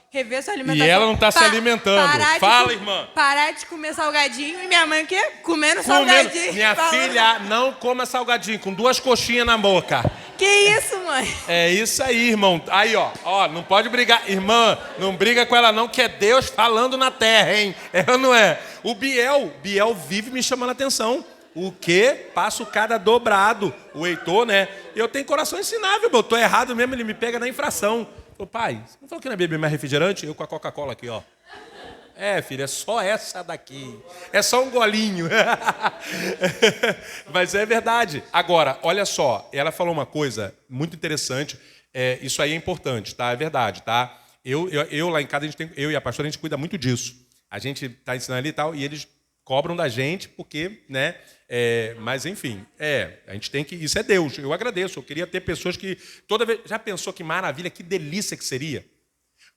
rever sua alimentação. E ela não está se alimentando. Fala, irmã. Parar de comer salgadinho e minha mãe o quê? Comendo salgadinho. Minha filha, não coma salgadinho, com 2 coxinhas na boca. Que isso, mãe? É isso aí, irmão. Aí, ó, não pode brigar. Irmã, não briga com ela não, que é Deus falando na terra, hein? É ou não é? O Biel vive me chamando a atenção. O quê? Passo cada dobrado. O Heitor, né? Eu tenho coração ensinável, eu tô errado mesmo, ele me pega na infração. Ô, pai, você não falou que não é beber mais refrigerante? Eu com a Coca-Cola aqui, ó. É, filho, é só essa daqui. É só um golinho. Mas é verdade. Agora, olha só, ela falou uma coisa muito interessante. Isso aí é importante, tá? É verdade, tá? Eu lá em casa, eu e a pastora, a gente cuida muito disso. A gente está ensinando ali e tal, e eles cobram da gente, porque, né? Mas, enfim, a gente tem que... Isso é Deus, eu agradeço. Eu queria ter pessoas que... Toda vez... Já pensou que maravilha, que delícia que seria?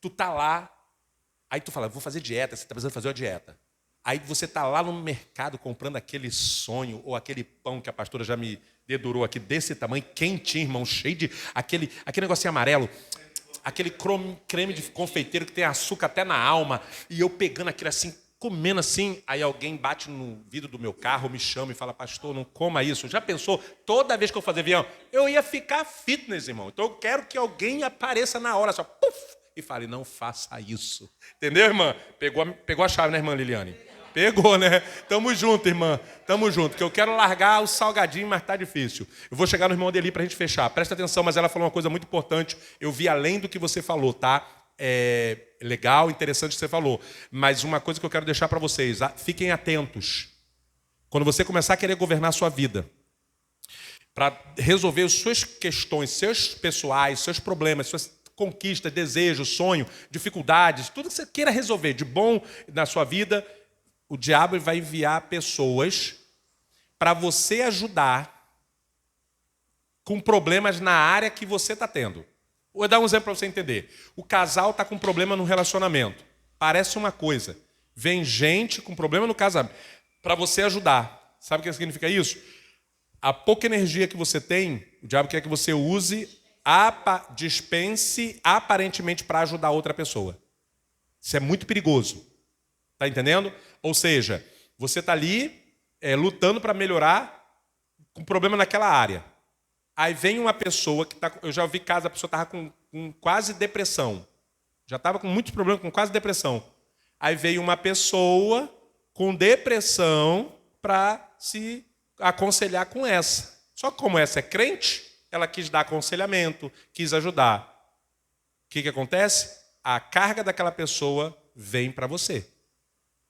Tu tá lá, aí tu fala, vou fazer dieta, você está precisando fazer uma dieta. Aí você tá lá no mercado comprando aquele sonho, ou aquele pão que a pastora já me dedurou aqui, desse tamanho, quentinho, irmão, cheio de... Aquele negocinho amarelo, aquele creme de confeiteiro que tem açúcar até na alma, e eu pegando aquilo assim, comendo assim, aí alguém bate no vidro do meu carro, me chama e fala, pastor, não coma isso. Já pensou, toda vez que eu fazer avião, eu ia ficar fitness, irmão. Então eu quero que alguém apareça na hora, só, puf, e fale, não faça isso. Entendeu, irmã? Pegou a chave, né, irmã Liliane? Pegou, né? Tamo junto, irmã. Tamo junto, que eu quero largar o salgadinho, mas tá difícil. Eu vou chegar no irmão Adeli pra gente fechar. Presta atenção, mas ela falou uma coisa muito importante. Eu vi além do que você falou, tá? Legal, interessante o que você falou. Mas uma coisa que eu quero deixar para vocês, fiquem atentos. Quando você começar a querer governar a sua vida, para resolver as suas questões, seus pessoais, seus problemas, suas conquistas, desejos, sonhos, dificuldades, tudo que você queira resolver de bom na sua vida, o diabo vai enviar pessoas para você ajudar com problemas na área que você está tendo. Vou dar um exemplo para você entender. O casal está com problema no relacionamento. Parece uma coisa. Vem gente com problema no casamento para você ajudar. Sabe o que significa isso? A pouca energia que você tem, o diabo quer que você use, dispense aparentemente para ajudar outra pessoa. Isso é muito perigoso. Está entendendo? Ou seja, você está ali lutando para melhorar com problema naquela área. Aí vem uma pessoa que está... Eu já ouvi casos, a pessoa estava com quase depressão. Já estava com muitos problemas, com quase depressão. Aí veio uma pessoa com depressão para se aconselhar com essa. Só que como essa é crente, ela quis dar aconselhamento, quis ajudar. O que acontece? A carga daquela pessoa vem para você.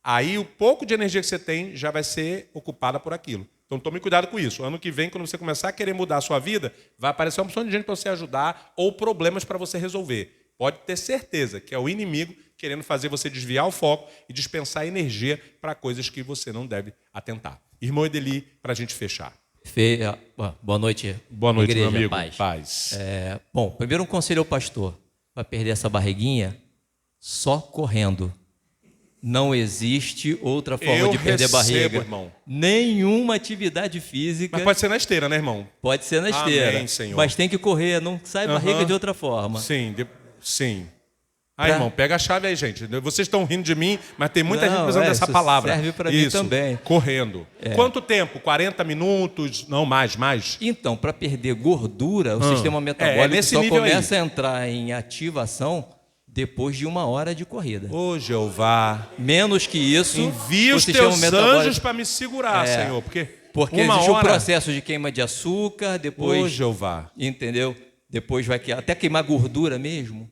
Aí o pouco de energia que você tem já vai ser ocupada por aquilo. Então tome cuidado com isso. Ano que vem, quando você começar a querer mudar a sua vida, vai aparecer uma opção de gente para você ajudar ou problemas para você resolver. Pode ter certeza que é o inimigo querendo fazer você desviar o foco e dispensar energia para coisas que você não deve atentar. Irmão Edeli, para a gente fechar. Boa noite. Boa noite, igreja, meu amigo. Paz. Bom, primeiro um conselho ao pastor. Para perder essa barriguinha, só correndo. Não existe outra forma de perder barriga. Irmão. Nenhuma atividade física. Mas pode ser na esteira, né, irmão? Pode ser na esteira. Amém, Senhor. Mas tem que correr, não sai barriga de outra forma. Sim, sim. Irmão, pega a chave aí, gente. Vocês estão rindo de mim, mas tem muita gente precisando dessa palavra. Serve para mim também. Correndo. Quanto tempo? 40 minutos? Não, mais. Então, para perder gordura, o sistema metabólico só começa a entrar em ativação depois de 1 hora de corrida. Ô, Jeová. Menos que isso, envia os teus anjos para me segurar, Senhor. Porque existe um processo de queima de açúcar, depois... Ô, Jeová. Entendeu? Depois vai até queimar gordura mesmo.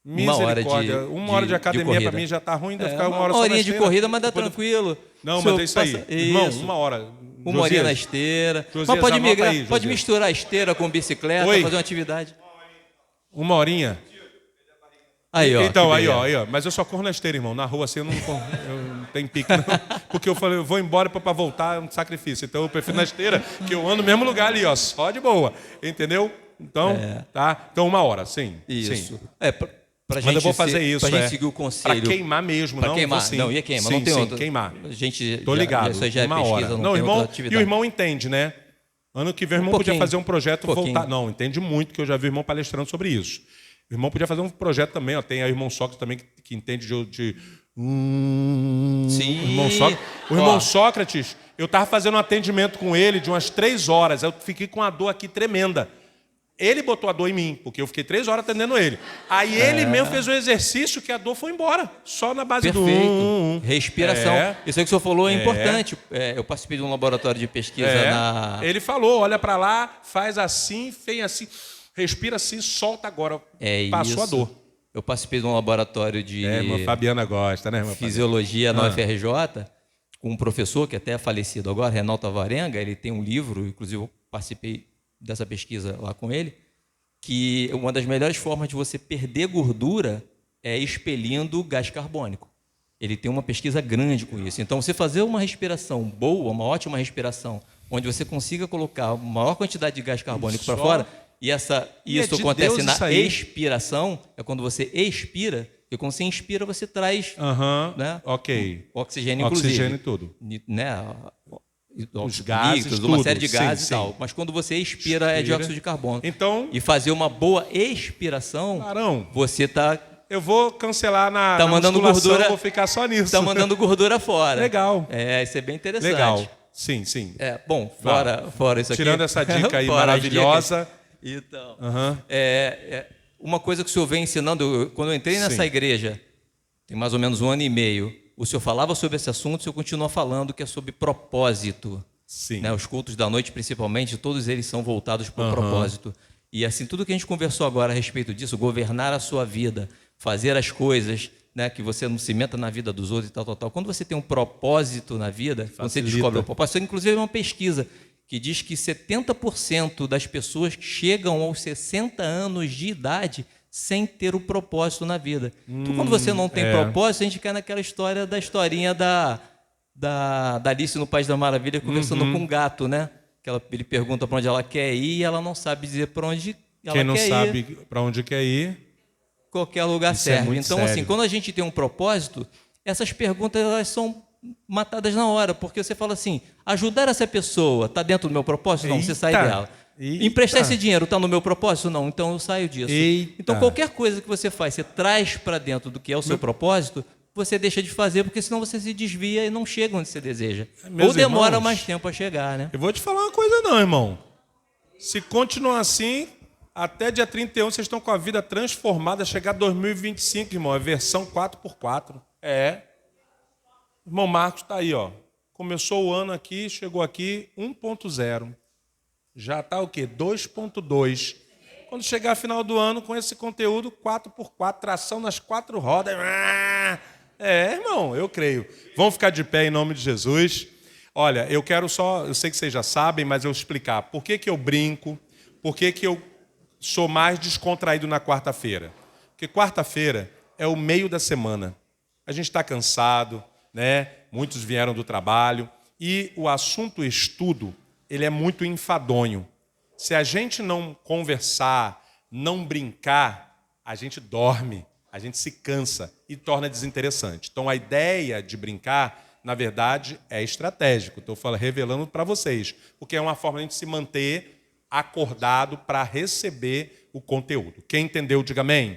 Misericórdia. Uma hora de academia para mim já está ruim, deve ficar 1 hora só na esteira. Uma horinha de corrida, mas dá tranquilo. Não, mas é isso aí. Irmão, 1 hora. Uma horinha na esteira. Mas pode migrar, pode misturar a esteira com bicicleta, fazer uma atividade. 1 horinha. Aí, ó. Então, aí, ó. Mas eu só corro na esteira, irmão. Na rua, assim, eu não tenho pique, não. Porque eu falei, eu vou embora para voltar, é um sacrifício. Então, eu prefiro na esteira, que eu ando no mesmo lugar ali, ó. Só de boa. Entendeu? Então, tá? Então, 1 hora, sim. Isso. Sim. Pra Mas gente eu vou fazer isso, pra gente seguir o conselho. Pra queimar mesmo, pra não? Queimar. Sim. Não, ia queimar, sim, não tem outro. Queimar. A gente tô ligado. Isso já é 1 pesquisa, hora. não tem irmão, outra atividade. E o irmão entende, né? Ano que vem o irmão podia pouquinho. fazer um projeto Pouquinho. voltar. Não, entende muito, que eu já vi o irmão palestrando sobre isso. O irmão podia fazer um projeto também, ó. Tem aí o irmão Sócrates também que entende de Sim. O irmão Sócrates, eu estava fazendo um atendimento com ele de umas 3 horas. Eu fiquei com uma dor aqui tremenda. Ele botou a dor em mim, porque eu fiquei 3 horas atendendo ele. Aí ele mesmo fez um exercício que a dor foi embora. Só na base Perfeito. do... Respiração. É. Isso aí que o senhor falou é importante. Eu participei de um laboratório de pesquisa na... Ele falou, olha para lá, faz assim, fez assim, respira assim, solta agora. Passou a dor. Eu participei de um laboratório de Irmã Fabiana gosta, né, irmã Fabiana? fisiologia na UFRJ, com um professor que até é falecido agora, Renaldo Avarenga. Ele tem um livro, inclusive eu participei dessa pesquisa lá com ele, que uma das melhores formas de você perder gordura é expelindo gás carbônico. Ele tem uma pesquisa grande com isso. Então, você fazer uma respiração boa, uma ótima respiração, onde você consiga colocar a maior quantidade de gás carbônico para fora, e isso de acontece Deus na isso aí. expiração, é quando você expira, e quando você inspira, você traz né, ok. oxigênio, inclusive. Oxigênio e tudo. né, Os gases, líquidos, tudo. uma série de Sim, gases sim. e tal. Mas quando você expira, é dióxido de carbono. Então, E fazer uma boa expiração, Barão, você está eu vou cancelar na mandando musculação, gordura- vou ficar só nisso. tá mandando gordura fora. Legal. Isso é bem interessante. Legal. Sim, sim. Bom, fora isso aqui. Tirando essa dica aí fora as maravilhosa. dicas. Então, Aham. uma coisa que o senhor vem ensinando, quando eu entrei nessa Sim. igreja, tem mais ou menos 1 ano e meio, o senhor falava sobre esse assunto, o senhor continua falando que é sobre propósito. Sim. Né? Os cultos da noite, principalmente, todos eles são voltados para o propósito. E assim, tudo que a gente conversou agora a respeito disso, governar a sua vida, fazer as coisas, né, que você não se meta na vida dos outros e tal. Quando você tem um propósito na vida, quando você descobre o propósito, inclusive é uma pesquisa que diz que 70% das pessoas chegam aos 60 anos de idade sem ter o propósito na vida. Então, quando você não tem propósito, a gente cai naquela história da historinha da Alice no País da Maravilha conversando com um gato, né? Ele pergunta para onde ela quer ir e ela não sabe dizer para onde ela quer ir. Quem não sabe para onde quer ir... Qualquer lugar Isso é serve. muito Então, sério. assim, quando a gente tem um propósito, essas perguntas elas são matadas na hora, porque você fala assim: ajudar essa pessoa está dentro do meu propósito? Não, você sai Eita. dela. Eita. Emprestar esse dinheiro está no meu propósito? Não, então eu saio disso. Eita. Então, qualquer coisa que você faz, você traz para dentro do que é o seu propósito, você deixa de fazer, porque senão você se desvia e não chega onde você deseja. Meus Ou demora irmãos, mais tempo a chegar, né? Eu vou te falar uma coisa não, irmão. Se continuar assim, até dia 31 vocês estão com a vida transformada. Chegar 2025, irmão, é versão 4x4. Irmão Marcos está aí, ó. Começou o ano aqui, chegou aqui 1.0. Já está o quê? 2.2. Quando chegar final do ano, com esse conteúdo, 4x4, tração nas 4 rodas. Irmão, eu creio. Vamos ficar de pé em nome de Jesus. Olha, eu quero só, eu sei que vocês já sabem, mas eu vou explicar por que eu brinco, por que eu sou mais descontraído na quarta-feira. Porque quarta-feira é o meio da semana. A gente está cansado, né? Muitos vieram do trabalho e o assunto estudo, ele é muito enfadonho. Se a gente não conversar, não brincar, a gente dorme, a gente se cansa e torna desinteressante. Então, a ideia de brincar, na verdade, é estratégico. Estou revelando para vocês, porque é uma forma de a gente se manter acordado para receber o conteúdo. Quem entendeu, diga amém.